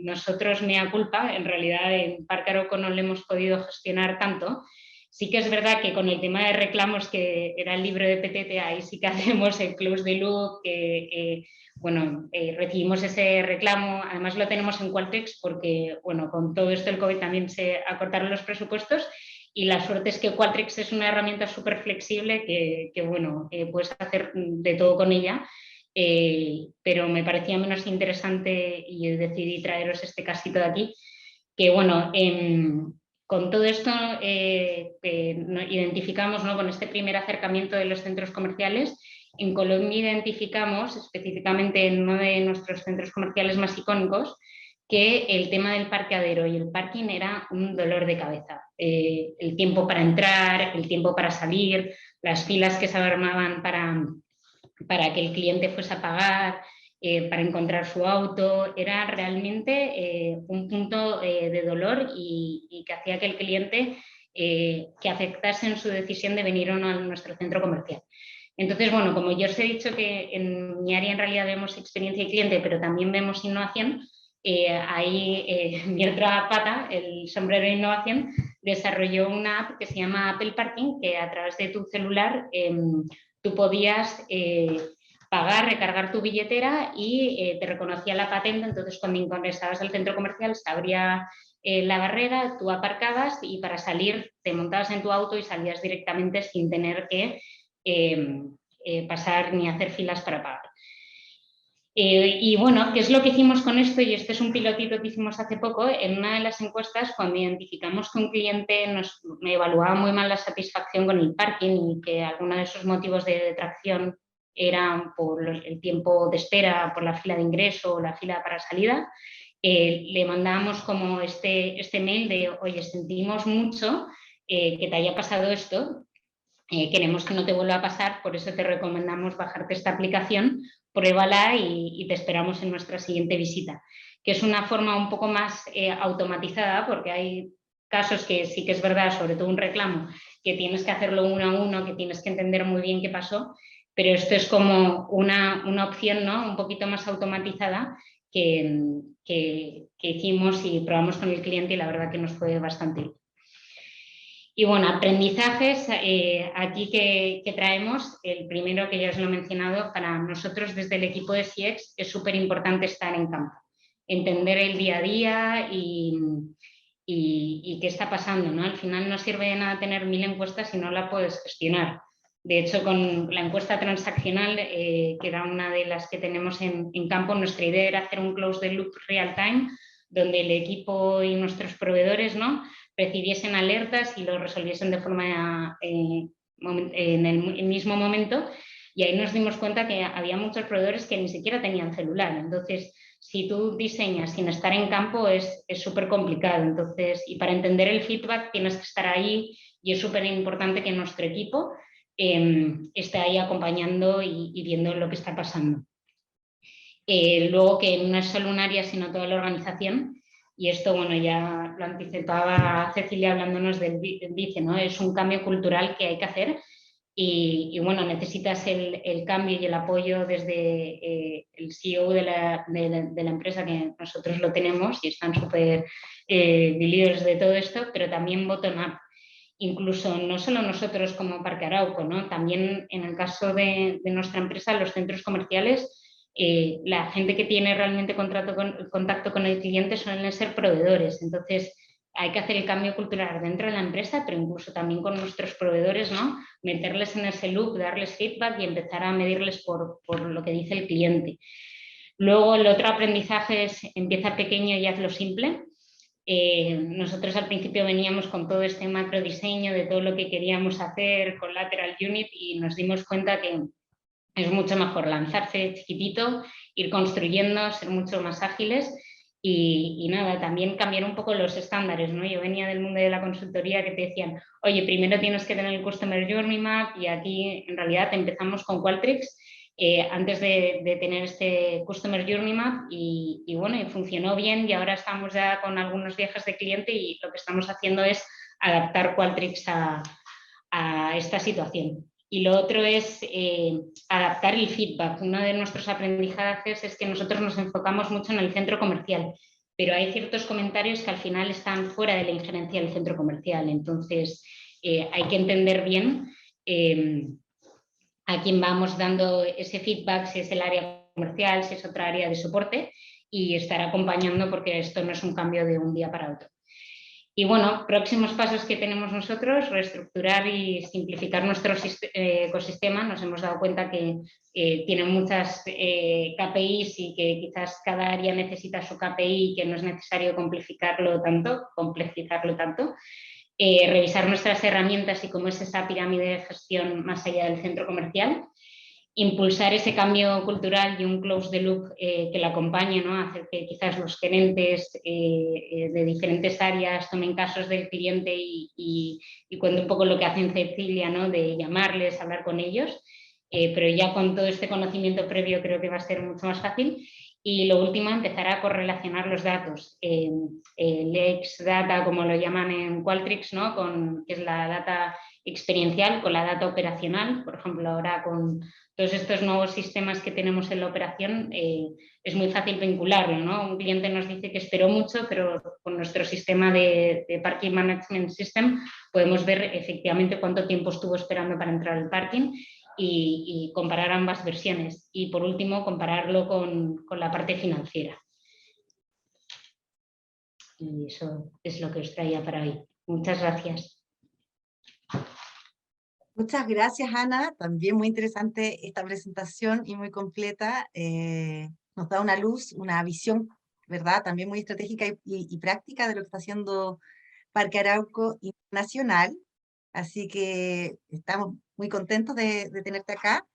Nosotros, mea culpa, en realidad en Parque Arauco no lo hemos podido gestionar tanto. Sí que es verdad que con el tema de reclamos, que era el libro de Petete, ahí sí que hacemos el close the loop, que bueno, recibimos ese reclamo, además lo tenemos en Qualtrics porque, bueno, con todo esto del COVID también se acortaron los presupuestos, y la suerte es que Qualtrics es una herramienta súper flexible que bueno, puedes hacer de todo con ella, pero me parecía menos interesante y decidí traeros este casito de aquí, que bueno, con todo esto identificamos, ¿no? Con este primer acercamiento de los centros comerciales. En Colombia identificamos, específicamente en uno de nuestros centros comerciales más icónicos, que el tema del parqueadero y el parking era un dolor de cabeza. El tiempo para entrar, el tiempo para salir, las filas que se armaban para que el cliente fuese a pagar, para encontrar su auto, era realmente un punto de dolor y que hacía que el cliente que afectase en su decisión de venir o no a nuestro centro comercial. Entonces, bueno, como yo os he dicho que en mi área en realidad vemos experiencia y cliente, pero también vemos innovación, ahí mi otra pata, el sombrero de innovación, desarrolló una app que se llama Apple Parking, que a través de tu celular tú podías pagar, recargar tu billetera y te reconocía la patente. Entonces, cuando ingresabas al centro comercial se abría la barrera, tú aparcabas y para salir te montabas en tu auto y salías directamente sin tener que pasar ni hacer filas para pagar. Y bueno, ¿qué es lo que hicimos con esto? Y este es un pilotito que hicimos hace poco. En una de las encuestas, cuando identificamos que un cliente nos evaluaba muy mal la satisfacción con el parking y que alguno de esos motivos de detracción eran por el tiempo de espera, por la fila de ingreso o la fila para salida, le mandábamos como este mail de, oye, sentimos mucho que te haya pasado esto, queremos que no te vuelva a pasar, por eso te recomendamos bajarte esta aplicación, pruébala y te esperamos en nuestra siguiente visita, que es una forma un poco más automatizada, porque hay casos que sí que es verdad, sobre todo un reclamo, que tienes que hacerlo uno a uno, que tienes que entender muy bien qué pasó, pero esto es como una opción, ¿no? Un poquito más automatizada que hicimos y probamos con el cliente, y la verdad que nos fue bastante útil. Y bueno, aprendizajes aquí que traemos, el primero que ya os lo he mencionado, para nosotros desde el equipo de CX es súper importante estar en campo, entender el día a día y qué está pasando, ¿no? Al final no sirve de nada tener 1000 encuestas si no la puedes gestionar. De hecho, con la encuesta transaccional, que era una de las que tenemos en campo, nuestra idea era hacer un close the loop real time, donde el equipo y nuestros proveedores, ¿no?, recibiesen alertas y lo resolviesen de forma en el mismo momento, y ahí nos dimos cuenta que había muchos proveedores que ni siquiera tenían celular. Entonces, si tú diseñas sin estar en campo es súper complicado. Entonces, y para entender el feedback tienes que estar ahí, y es súper importante que nuestro equipo esté ahí acompañando y viendo lo que está pasando. Luego, que no es solo un área sino toda la organización. Y esto, bueno, ya lo anticipaba Cecilia hablándonos del DICE, ¿no? Es un cambio cultural que hay que hacer y bueno, necesitas el cambio y el apoyo desde el CEO de la empresa, que nosotros lo tenemos y están súper líderes de todo esto, pero también bottom-up. Incluso no solo nosotros como Parque Arauco, ¿no? También en el caso de nuestra empresa, los centros comerciales, la gente que tiene realmente contacto con el cliente suelen ser proveedores. Entonces hay que hacer el cambio cultural dentro de la empresa, pero incluso también con nuestros proveedores, ¿no? Meterles en ese loop, darles feedback y empezar a medirles por lo que dice el cliente. Luego el otro aprendizaje es empieza pequeño y hazlo simple. Nosotros al principio veníamos con todo este macro diseño de todo lo que queríamos hacer con Lateral Unit y nos dimos cuenta que Es mucho mejor lanzarse chiquitito, ir construyendo, ser mucho más ágiles y nada, también cambiar un poco los estándares, ¿no? Yo venía del mundo de la consultoría que te decían, oye, primero tienes que tener el Customer Journey Map y aquí en realidad empezamos con Qualtrics antes de tener este Customer Journey Map y bueno, y funcionó bien y ahora estamos ya con algunos viajes de cliente y lo que estamos haciendo es adaptar Qualtrics a esta situación. Y lo otro es adaptar el feedback. Uno de nuestros aprendizajes es que nosotros nos enfocamos mucho en el centro comercial, pero hay ciertos comentarios que al final están fuera de la injerencia del centro comercial. Entonces, hay que entender bien a quién vamos dando ese feedback, si es el área comercial, si es otra área de soporte, y estar acompañando porque esto no es un cambio de un día para otro. Y bueno, próximos pasos que tenemos nosotros, reestructurar y simplificar nuestro ecosistema. Nos hemos dado cuenta que tienen muchas KPIs y que quizás cada área necesita su KPI y que no es necesario complejizarlo tanto. Revisar nuestras herramientas y cómo es esa pirámide de gestión más allá del centro comercial. Impulsar ese cambio cultural y un close the loop que lo acompañe, ¿no? Hacer que quizás los gerentes de diferentes áreas tomen casos del cliente y cuente un poco lo que hace Cecilia, ¿no? De llamarles, hablar con ellos, pero ya con todo este conocimiento previo creo que va a ser mucho más fácil. Y lo último, empezar a correlacionar los datos. El X-Data, como lo llaman en Qualtrics, ¿no? Que es la data experiencial, con la data operacional. Por ejemplo, ahora con todos estos nuevos sistemas que tenemos en la operación, es muy fácil vincularlo, ¿no? Un cliente nos dice que esperó mucho, pero con nuestro sistema de Parking Management System podemos ver efectivamente cuánto tiempo estuvo esperando para entrar al parking y comparar ambas versiones. Y por último, compararlo con la parte financiera. Y eso es lo que os traía para hoy. Muchas gracias. Muchas gracias, Ana. También muy interesante esta presentación y muy completa. Nos da una luz, una visión, ¿verdad? También muy estratégica y práctica de lo que está haciendo Parque Arauco Internacional. Así que estamos muy contentos de tenerte acá.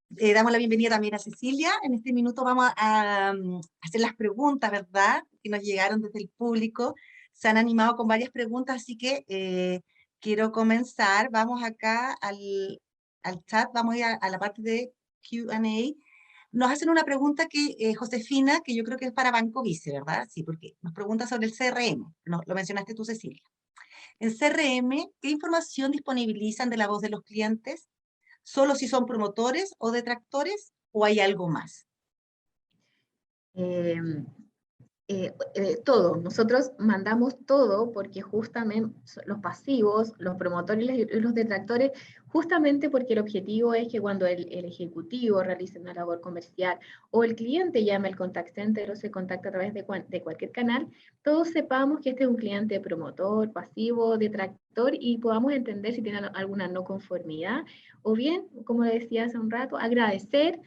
Damos la bienvenida también a Cecilia. En este minuto vamos a hacer las preguntas, ¿verdad? Que nos llegaron desde el público. Se han animado con varias preguntas, así que quiero comenzar. Vamos acá al chat, vamos a ir a la parte de Q&A. Nos hacen una pregunta que, Josefina, que yo creo que es para Banco Vice, ¿verdad? Sí, porque nos pregunta sobre el CRM. Lo mencionaste tú, Cecilia. En CRM, ¿qué información disponibilizan de la voz de los clientes? ¿Solo si son promotores o detractores o hay algo más? Todo, nosotros mandamos todo porque justamente los pasivos, los promotores y los detractores, justamente porque el objetivo es que cuando el ejecutivo realice una labor comercial o el cliente llame al contact center o se contacta a través de cualquier canal, todos sepamos que este es un cliente promotor, pasivo, detractor y podamos entender si tiene alguna no conformidad o bien, como decía hace un rato, agradecer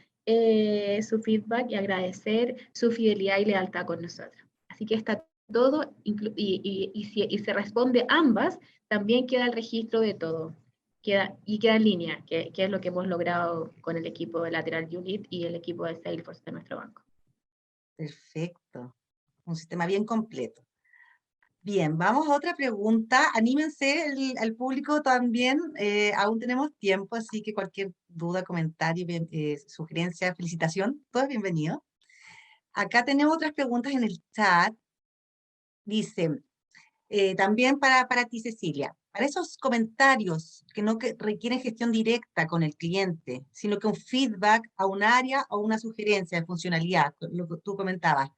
su feedback y agradecer su fidelidad y lealtad con nosotros. Así que está todo, y se responde ambas, también queda el registro de todo. Queda en línea, que es lo que hemos logrado con el equipo de Lateral Unit y el equipo de Salesforce de nuestro banco. Perfecto. Un sistema bien completo. Bien, vamos a otra pregunta. Anímense al público también. Aún tenemos tiempo, así que cualquier duda, comentario, sugerencia, felicitación, todo es bienvenido. Acá tenemos otras preguntas en el chat. Dice, también para ti, Cecilia, para esos comentarios que no requieren gestión directa con el cliente, sino que un feedback a un área o una sugerencia de funcionalidad, lo que tú comentabas,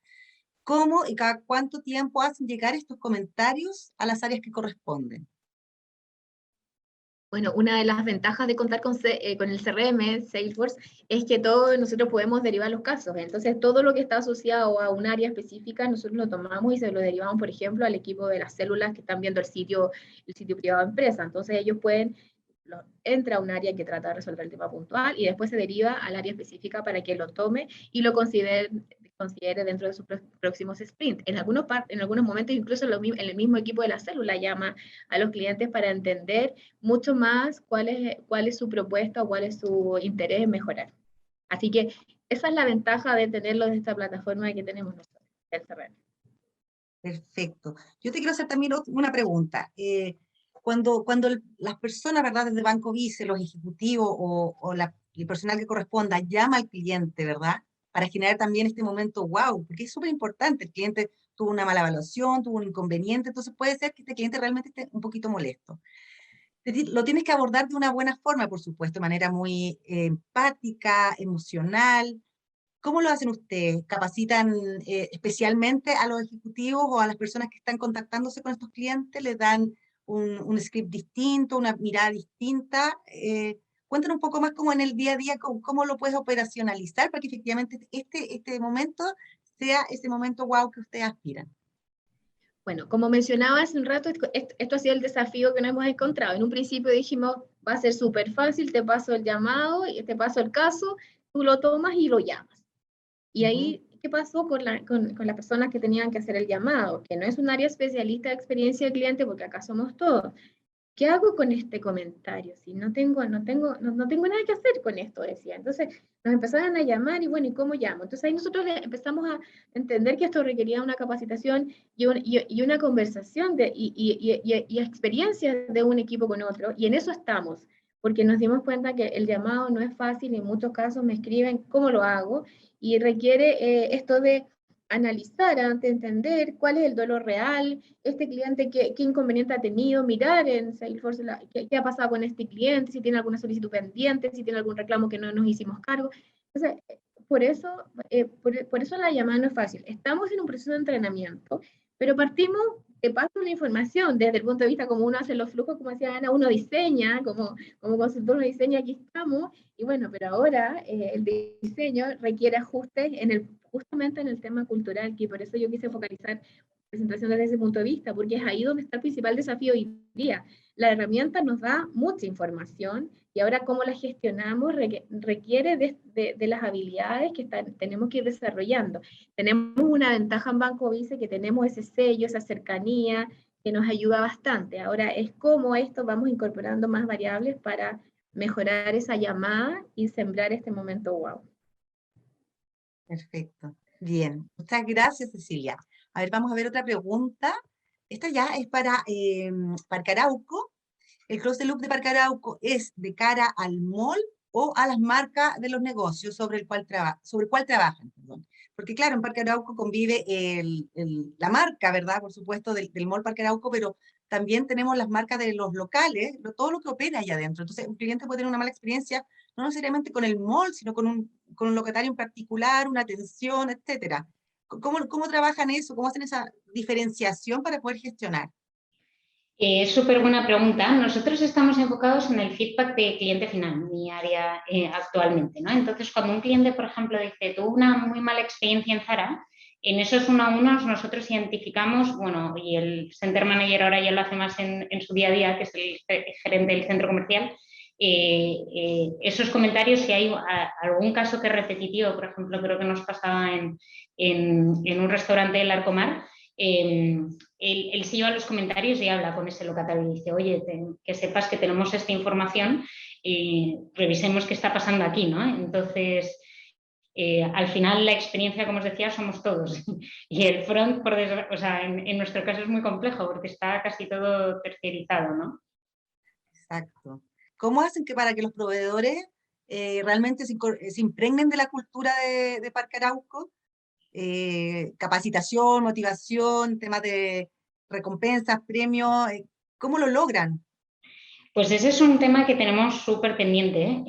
¿cómo y cada cuánto tiempo hacen llegar estos comentarios a las áreas que corresponden? Bueno, una de las ventajas de contar con el CRM, Salesforce, es que todos nosotros podemos derivar los casos. Entonces, todo lo que está asociado a un área específica, nosotros lo tomamos y se lo derivamos, por ejemplo, al equipo de las células que están viendo el sitio privado de empresa. Entonces, ellos entra a un área que trata de resolver el tema puntual y después se deriva al área específica para que lo tome y lo considere dentro de sus próximos sprints. En algunos momentos, incluso el mismo equipo de la célula llama a los clientes para entender mucho más cuál es su propuesta o cuál es su interés en mejorar. Así que esa es la ventaja de tenerlo de esta plataforma que tenemos nosotros, el CRM. Perfecto. Yo te quiero hacer también una pregunta. Cuando las personas, ¿verdad?, desde Banco Vice, los ejecutivos o el personal que corresponda, llama al cliente, ¿verdad?, para generar también este momento wow, porque es súper importante. El cliente tuvo una mala evaluación, tuvo un inconveniente, entonces puede ser que este cliente realmente esté un poquito molesto. Lo tienes que abordar de una buena forma, por supuesto, de manera muy empática, emocional. ¿Cómo lo hacen ustedes? ¿Capacitan especialmente a los ejecutivos o a las personas que están contactándose con estos clientes? ¿Les dan un script distinto, una mirada distinta? Cuéntanos un poco más cómo en el día a día, cómo lo puedes operacionalizar para que efectivamente este momento sea ese momento wow que ustedes aspiran. Bueno, como mencionaba hace un rato, esto ha sido el desafío que nos hemos encontrado. En un principio dijimos, va a ser súper fácil, te paso el llamado, y te paso el caso, tú lo tomas y lo llamas. Y ahí, ¿qué pasó con las personas que tenían que hacer el llamado? Que no es un área especialista de experiencia del cliente, porque acá somos todos. ¿Qué hago con este comentario? Si no tengo nada que hacer con esto, decía. Entonces nos empezaron a llamar y bueno, ¿y cómo llamo? Entonces ahí nosotros empezamos a entender que esto requería una capacitación y una conversación y experiencias de un equipo con otro, y en eso estamos, porque nos dimos cuenta que el llamado no es fácil, y en muchos casos me escriben cómo lo hago, y requiere esto de analizar antes de entender cuál es el dolor real, este cliente qué inconveniente ha tenido, mirar en Salesforce qué ha pasado con este cliente, si tiene alguna solicitud pendiente, si tiene algún reclamo que no nos hicimos cargo. Entonces, por eso la llamada no es fácil. Estamos en un proceso de entrenamiento, pero partimos, te paso una información desde el punto de vista como uno hace los flujos, como decía Ana, uno diseña, como consultor uno diseña, aquí estamos, y bueno, pero ahora el diseño requiere ajustes justamente en el tema cultural, que por eso yo quise focalizar la presentación desde ese punto de vista, porque es ahí donde está el principal desafío hoy día. La herramienta nos da mucha información, y ahora cómo la gestionamos requiere de las habilidades que tenemos que ir desarrollando. Tenemos una ventaja en Banco Vice, que tenemos ese sello, esa cercanía, que nos ayuda bastante. Ahora es cómo esto vamos incorporando más variables para mejorar esa llamada y sembrar este momento wow. Perfecto. Bien. Muchas gracias, Cecilia. A ver, vamos a ver otra pregunta. Esta ya es para Parque Arauco. ¿El close the loop de Parque Arauco es de cara al mall o a las marcas de los negocios sobre el cual trabajan? Perdón. Porque claro, en Parque Arauco convive la marca, ¿verdad? Por supuesto, del mall Parque Arauco, pero también tenemos las marcas de los locales, todo lo que opera allá adentro. Entonces, un cliente puede tener una mala experiencia, no necesariamente con el mall, sino con un locatario en particular, una atención, etcétera. ¿Cómo trabajan eso? ¿Cómo hacen esa diferenciación para poder gestionar? Súper buena pregunta. Nosotros estamos enfocados en el feedback de cliente final, mi área actualmente, ¿no? Entonces, cuando un cliente, por ejemplo, dice, tuvo una muy mala experiencia en Zara, en esos uno a unos nosotros identificamos, bueno, y el Center Manager ahora ya lo hace más en su día a día, que es el gerente del centro comercial, esos comentarios, si hay algún caso que es repetitivo, por ejemplo, creo que nos pasaba en un restaurante del Arcomar, él se lleva los comentarios y habla con ese locatario y dice, oye, que sepas que tenemos esta información y revisemos qué está pasando aquí, ¿no? Entonces, al final la experiencia, como os decía, somos todos. Y el front, o sea, en nuestro caso es muy complejo porque está casi todo tercerizado, ¿no? Exacto. ¿Cómo hacen para que los proveedores realmente se impregnen de la cultura de Parque Arauco? Capacitación, motivación, temas de recompensas, premios, ¿cómo lo logran? Pues ese es un tema que tenemos súper pendiente,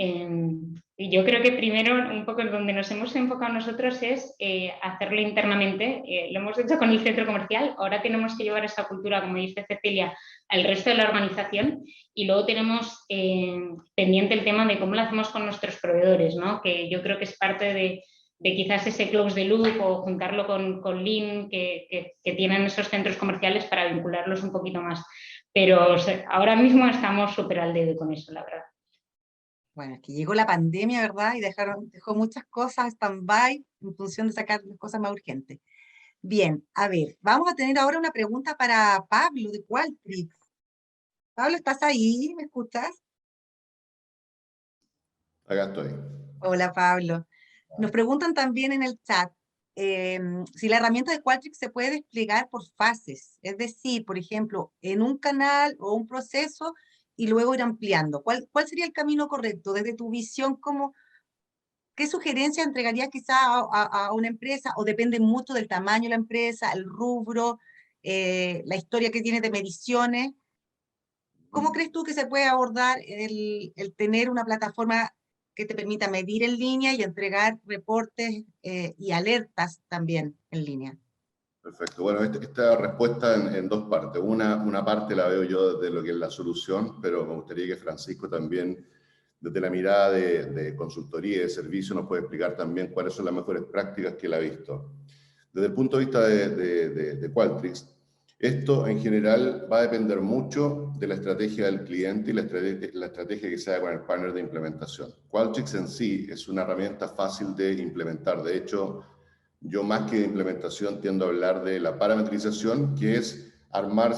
y yo creo que primero, un poco en donde nos hemos enfocado nosotros es hacerlo internamente. Lo hemos hecho con el centro comercial, ahora tenemos que llevar esa cultura, como dice Cecilia, al resto de la organización, y luego tenemos pendiente el tema de cómo lo hacemos con nuestros proveedores, ¿no? Que yo creo que es parte de quizás ese close the loop o juntarlo con Lean que tienen esos centros comerciales para vincularlos un poquito más. Pero ahora mismo estamos súper al debe con eso, la verdad. Bueno, es que llegó la pandemia, ¿verdad? Y dejó muchas cosas stand-by en función de sacar las cosas más urgentes. Bien, a ver, vamos a tener ahora una pregunta para Pablo de Qualtrics. Pablo, ¿estás ahí? ¿Me escuchas? Acá estoy. Hola, Pablo. Nos preguntan también en el chat si la herramienta de Qualtrics se puede desplegar por fases, es decir, por ejemplo, en un canal o un proceso y luego ir ampliando. ¿Cuál sería el camino correcto desde tu visión? ¿Qué sugerencia entregarías quizá a una empresa? ¿O depende mucho del tamaño de la empresa, el rubro, la historia que tiene de mediciones? ¿Cómo crees tú que se puede abordar el tener una plataforma que te permita medir en línea y entregar reportes y alertas también en línea? Perfecto. Bueno, esta respuesta en dos partes. Una parte la veo yo desde lo que es la solución, pero me gustaría que Francisco también, desde la mirada de consultoría y de servicio, nos puede explicar también cuáles son las mejores prácticas que él ha visto. Desde el punto de vista de Qualtrics, esto en general va a depender mucho de la estrategia del cliente y la estrategia que se haga con el partner de implementación. Qualtrics en sí es una herramienta fácil de implementar. De hecho, yo más que de implementación tiendo a hablar de la parametrización, que es armar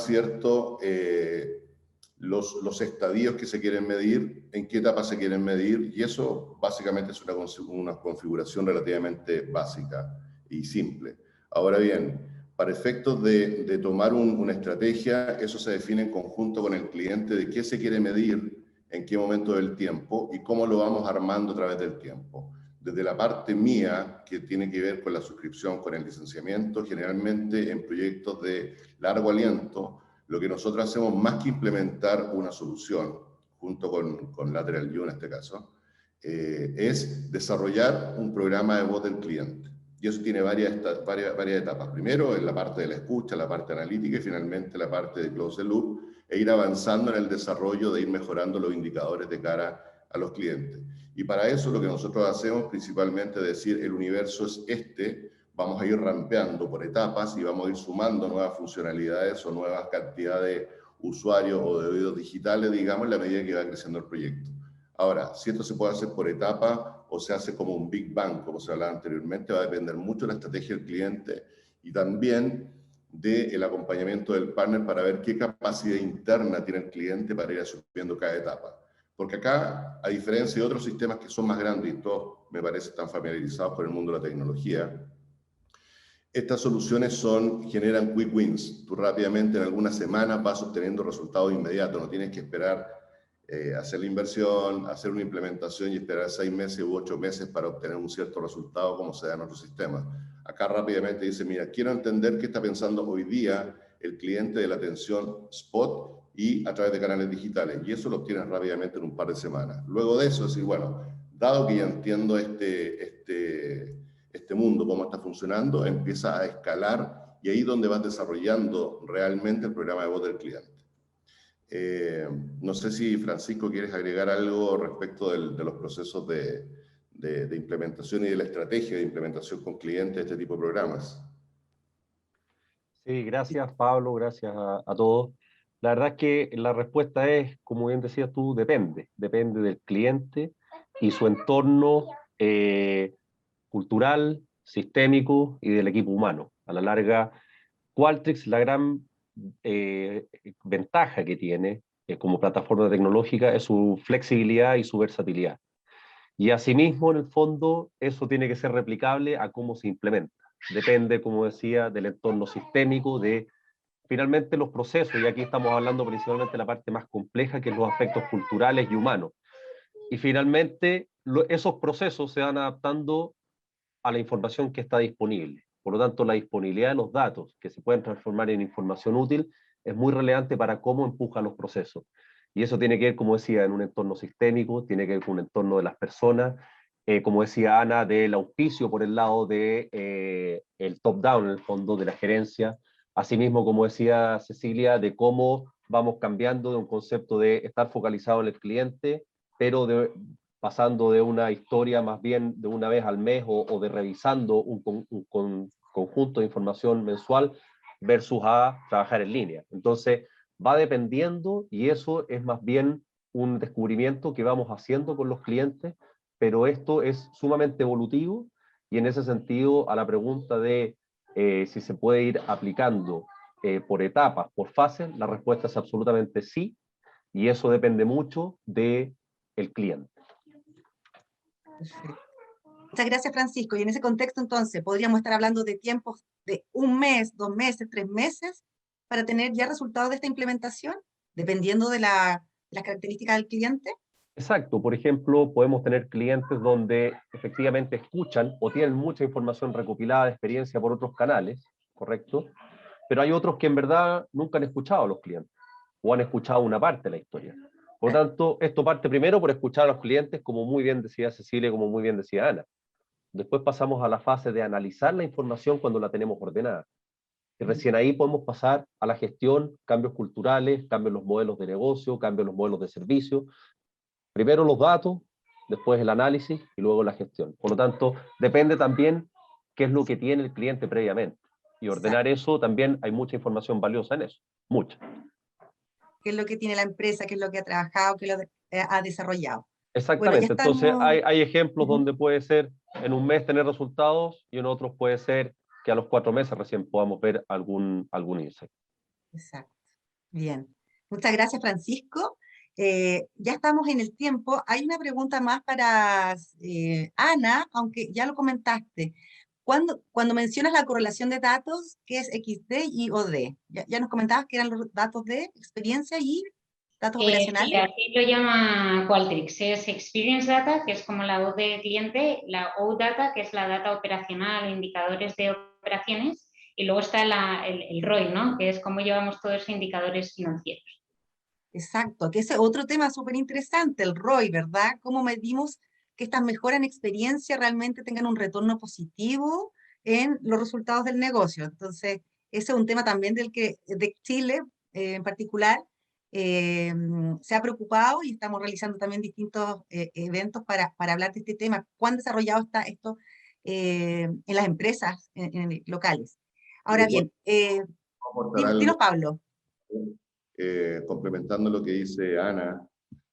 los estadios que se quieren medir, en qué etapa se quieren medir, y eso básicamente es una configuración relativamente básica y simple. Ahora bien, para efectos de tomar una estrategia, eso se define en conjunto con el cliente de qué se quiere medir, en qué momento del tiempo y cómo lo vamos armando a través del tiempo. Desde la parte mía, que tiene que ver con la suscripción, con el licenciamiento, generalmente en proyectos de largo aliento, lo que nosotros hacemos más que implementar una solución, junto con Lateral View en este caso, es desarrollar un programa de voz del cliente. Y eso tiene varias etapas. Primero, en la parte de la escucha, la parte analítica y finalmente la parte de close the loop, e ir avanzando en el desarrollo de ir mejorando los indicadores de cara a los clientes. Y para eso lo que nosotros hacemos principalmente es decir, el universo es este, vamos a ir rampeando por etapas y vamos a ir sumando nuevas funcionalidades o nuevas cantidades de usuarios o de oídos digitales, digamos, en la medida que va creciendo el proyecto. Ahora, si esto se puede hacer por etapa o se hace como un Big Bang, como se hablaba anteriormente, va a depender mucho de la estrategia del cliente y también del acompañamiento del partner para ver qué capacidad interna tiene el cliente para ir asumiendo cada etapa. Porque acá, a diferencia de otros sistemas que son más grandes y todos me parece están familiarizados con el mundo de la tecnología, estas soluciones generan quick wins. Tú rápidamente en algunas semanas vas obteniendo resultados inmediatos, no tienes que esperar hacer la inversión, hacer una implementación y esperar 6 meses u 8 meses para obtener un cierto resultado como se da en otros sistemas. Acá rápidamente dice, mira, quiero entender qué está pensando hoy día el cliente de la atención spot y a través de canales digitales. Y eso lo obtienes rápidamente en un par de semanas. Luego de eso, decir, bueno, dado que ya entiendo este mundo, cómo está funcionando, empieza a escalar y ahí es donde vas desarrollando realmente el programa de voz del cliente. No sé si, Francisco, quieres agregar algo respecto de los procesos de implementación y de la estrategia de implementación con clientes de este tipo de programas. Sí, gracias Pablo, gracias a todos. La verdad es que la respuesta es, como bien decías tú, depende del cliente y su entorno cultural, sistémico y del equipo humano. A la larga, Qualtrics, la gran ventaja que tiene como plataforma tecnológica es su flexibilidad y su versatilidad. Y asimismo, en el fondo, eso tiene que ser replicable a cómo se implementa. Depende, como decía, del entorno sistémico, de finalmente los procesos, y aquí estamos hablando principalmente de la parte más compleja, que es los aspectos culturales y humanos. Y finalmente, esos procesos se van adaptando a la información que está disponible. Por lo tanto, la disponibilidad de los datos que se pueden transformar en información útil es muy relevante para cómo empuja los procesos. Y eso tiene que ver, como decía, en un entorno sistémico, tiene que ver con un entorno de las personas, como decía Ana, del auspicio por el lado de el top-down, en el fondo, de la gerencia. Asimismo, como decía Cecilia, de cómo vamos cambiando de un concepto de estar focalizado en el cliente, pero pasando de una historia más bien de una vez al mes o de revisando un conjunto de información mensual versus a trabajar en línea. Entonces, va dependiendo y eso es más bien un descubrimiento que vamos haciendo con los clientes, pero esto es sumamente evolutivo y en ese sentido a la pregunta de si se puede ir aplicando por etapas, por fases, la respuesta es absolutamente sí y eso depende mucho del cliente. Perfecto. Muchas gracias, Francisco. Y en ese contexto, entonces, podríamos estar hablando de tiempos de 1 mes, 2 meses, 3 meses, para tener ya resultados de esta implementación, dependiendo de las características del cliente. Exacto, por ejemplo, podemos tener clientes donde efectivamente escuchan o tienen mucha información recopilada de experiencia por otros canales, ¿correcto? Pero hay otros que en verdad nunca han escuchado a los clientes o han escuchado una parte de la historia. Por lo tanto, esto parte primero por escuchar a los clientes, como muy bien decía Cecilia, como muy bien decía Ana. Después pasamos a la fase de analizar la información cuando la tenemos ordenada. Y recién ahí podemos pasar a la gestión, cambios culturales, cambios en los modelos de negocio, cambios en los modelos de servicio. Primero los datos, después el análisis y luego la gestión. Por lo tanto, depende también qué es lo que tiene el cliente previamente. Y ordenar eso también hay mucha información valiosa en eso, mucha. ¿Qué es lo que tiene la empresa? ¿Qué es lo que ha trabajado? ¿Qué es lo que ha desarrollado? Exactamente, Bueno, ya entonces estamos... hay ejemplos donde puede ser en 1 mes tener resultados y en otros puede ser que a los 4 meses recién podamos ver algún insight. Exacto. Bien. Muchas gracias, Francisco. Ya estamos en el tiempo. Hay una pregunta más para Ana, aunque ya lo comentaste. Cuando mencionas la correlación de datos, ¿qué es XD y OD? Ya nos comentabas que eran los datos de experiencia y datos operacionales. Sí, así lo llama Qualtrics. Es Experience Data, que es como la voz del cliente, la O-Data, que es la data operacional, indicadores de operaciones, y luego está el ROI, ¿no? Que es cómo llevamos todos esos indicadores financieros. Exacto, que ese es otro tema súper interesante, el ROI, ¿verdad? ¿Cómo medimos que estas mejoras en experiencia realmente tengan un retorno positivo en los resultados del negocio? Entonces, ese es un tema también del que de Chile en particular se ha preocupado y estamos realizando también distintos eventos para hablar de este tema. ¿Cuán desarrollado está esto en las empresas locales? Ahora bien, Vamos a aportar dinos, algo, Pablo. complementando lo que dice Ana.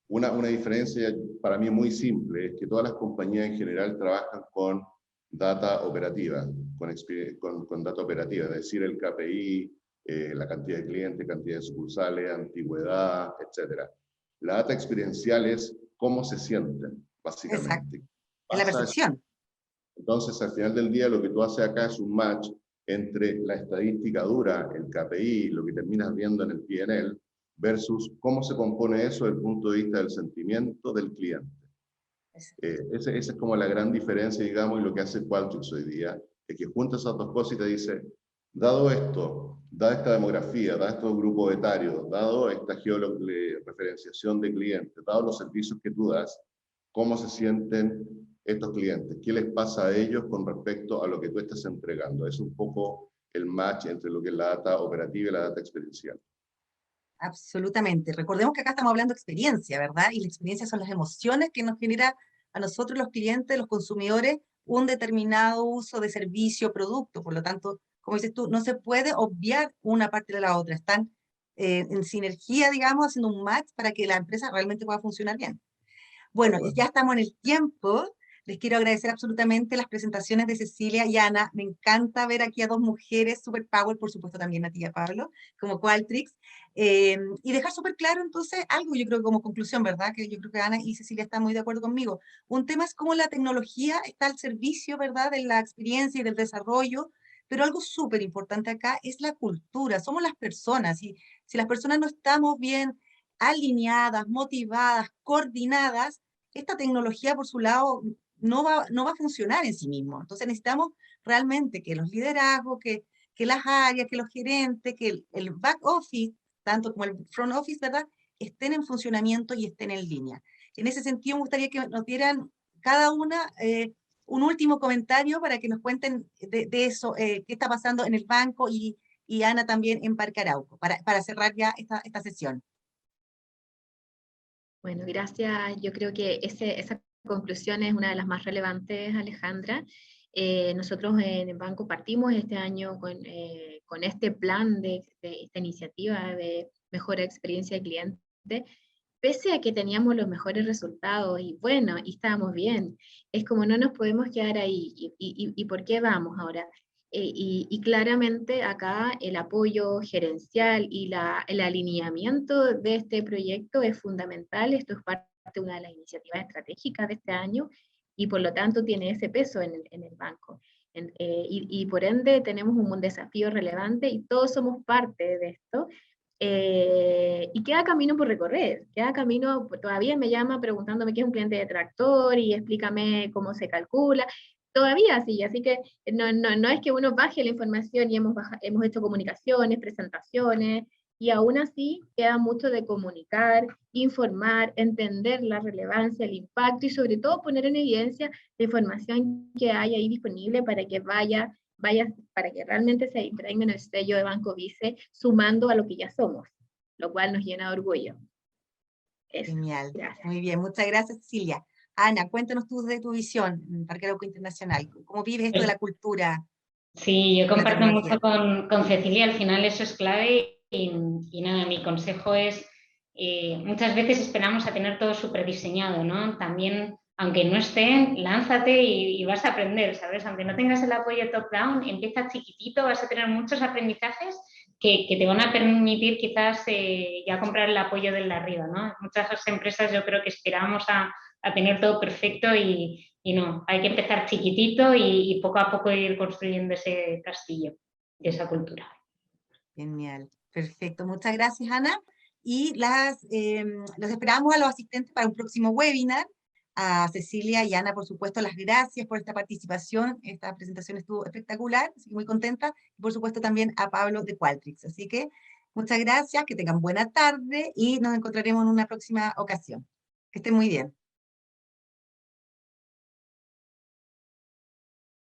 Una diferencia para mí muy simple es que todas las compañías en general trabajan con data operativa, con data operativa, es decir, el KPI, la cantidad de clientes, cantidad de sucursales, antigüedad, etc. La data experiencial es cómo se sienten, Exacto, básicamente. en la percepción. Entonces, al final del día, lo que tú haces acá es un match entre la estadística dura, el KPI, lo que terminas viendo en el P&L, versus cómo se compone eso desde el punto de vista del sentimiento del cliente. Esa es como la gran diferencia, digamos, y lo que hace Qualtrics hoy día, es que junta esas dos cosas y te dice, dado esto, dada esta demografía, dado estos grupos etarios, dado esta georreferenciación de clientes, dado los servicios que tú das, cómo se sienten estos clientes, qué les pasa a ellos con respecto a lo que tú estás entregando. Es un poco el match entre lo que es la data operativa y la data experiencial. Absolutamente. Recordemos que acá estamos hablando de experiencia, ¿verdad? Y la experiencia son las emociones que nos genera a nosotros los clientes, los consumidores, un determinado uso de servicio, producto. Por lo tanto, como dices tú, no se puede obviar una parte de la otra. Están en sinergia, digamos, haciendo un match para que la empresa realmente pueda funcionar bien. Bueno, y ya estamos en el tiempo. Les quiero agradecer absolutamente las presentaciones de Cecilia y Ana. Me encanta ver aquí a dos mujeres super power, por supuesto también a ti y a Pablo, como Qualtrics. Y dejar súper claro entonces algo, yo creo como conclusión, ¿verdad? Que yo creo que Ana y Cecilia están muy de acuerdo conmigo. Un tema es cómo la tecnología está al servicio, ¿verdad? De la experiencia y del desarrollo, pero algo súper importante acá es la cultura, somos las personas, y si las personas no estamos bien alineadas, motivadas, coordinadas, esta tecnología por su lado no va a funcionar en sí mismo. Entonces necesitamos realmente que los liderazgos, que las áreas, que los gerentes, que el back office, tanto como el front office, ¿verdad?, estén en funcionamiento y estén en línea. En ese sentido, me gustaría que nos dieran cada una un último comentario para que nos cuenten de eso, qué está pasando en el banco y Ana también en Parque Arauco, para cerrar ya esta sesión. Bueno, gracias. Yo creo que esa conclusión es una de las más relevantes, Alejandra. Nosotros en el banco partimos este año con este plan de esta iniciativa de mejora de experiencia de cliente, pese a que teníamos los mejores resultados y bueno, y estábamos bien. Es como no nos podemos quedar ahí. ¿Y por qué vamos ahora? Y claramente acá el apoyo gerencial y el alineamiento de este proyecto es fundamental. Esto es parte de una de las iniciativas estratégicas de este año y por lo tanto tiene ese peso en el banco. Y por ende tenemos un desafío relevante y todos somos parte de esto. Y queda camino por recorrer, queda camino, todavía me llama preguntándome qué es un cliente de tractor y explícame cómo se calcula, todavía sí, así que no es que uno baje la información y hemos hecho comunicaciones, presentaciones, y aún así queda mucho de comunicar, informar, entender la relevancia, el impacto y sobre todo poner en evidencia la información que hay ahí disponible para que para que realmente se impregne en el sello de Banco Vice, sumando a lo que ya somos, lo cual nos llena de orgullo. Eso. Genial, Gracias. muy bien, muchas gracias, Cecilia. Ana, cuéntanos tú de tu visión en Parque Arauco Internacional, ¿cómo vives esto de la cultura? Sí, yo la comparto tecnología? mucho con Cecilia, al final eso es clave y nada, mi consejo es, muchas veces esperamos a tener todo súper diseñado, ¿no? También, aunque no esté, lánzate y vas a aprender, ¿sabes? Aunque no tengas el apoyo top-down, empieza chiquitito, vas a tener muchos aprendizajes que te van a permitir quizás ya comprar el apoyo del de arriba, ¿no? Muchas empresas yo creo que esperamos a tener todo perfecto y no, hay que empezar chiquitito y poco a poco ir construyendo ese castillo y esa cultura. Genial, perfecto, muchas gracias, Ana. Y los esperamos a los asistentes para un próximo webinar. A Cecilia y Ana, por supuesto, las gracias por esta participación. Esta presentación estuvo espectacular, así que muy contenta. Y por supuesto también a Pablo de Qualtrics. Así que muchas gracias, que tengan buena tarde y nos encontraremos en una próxima ocasión. Que estén muy bien.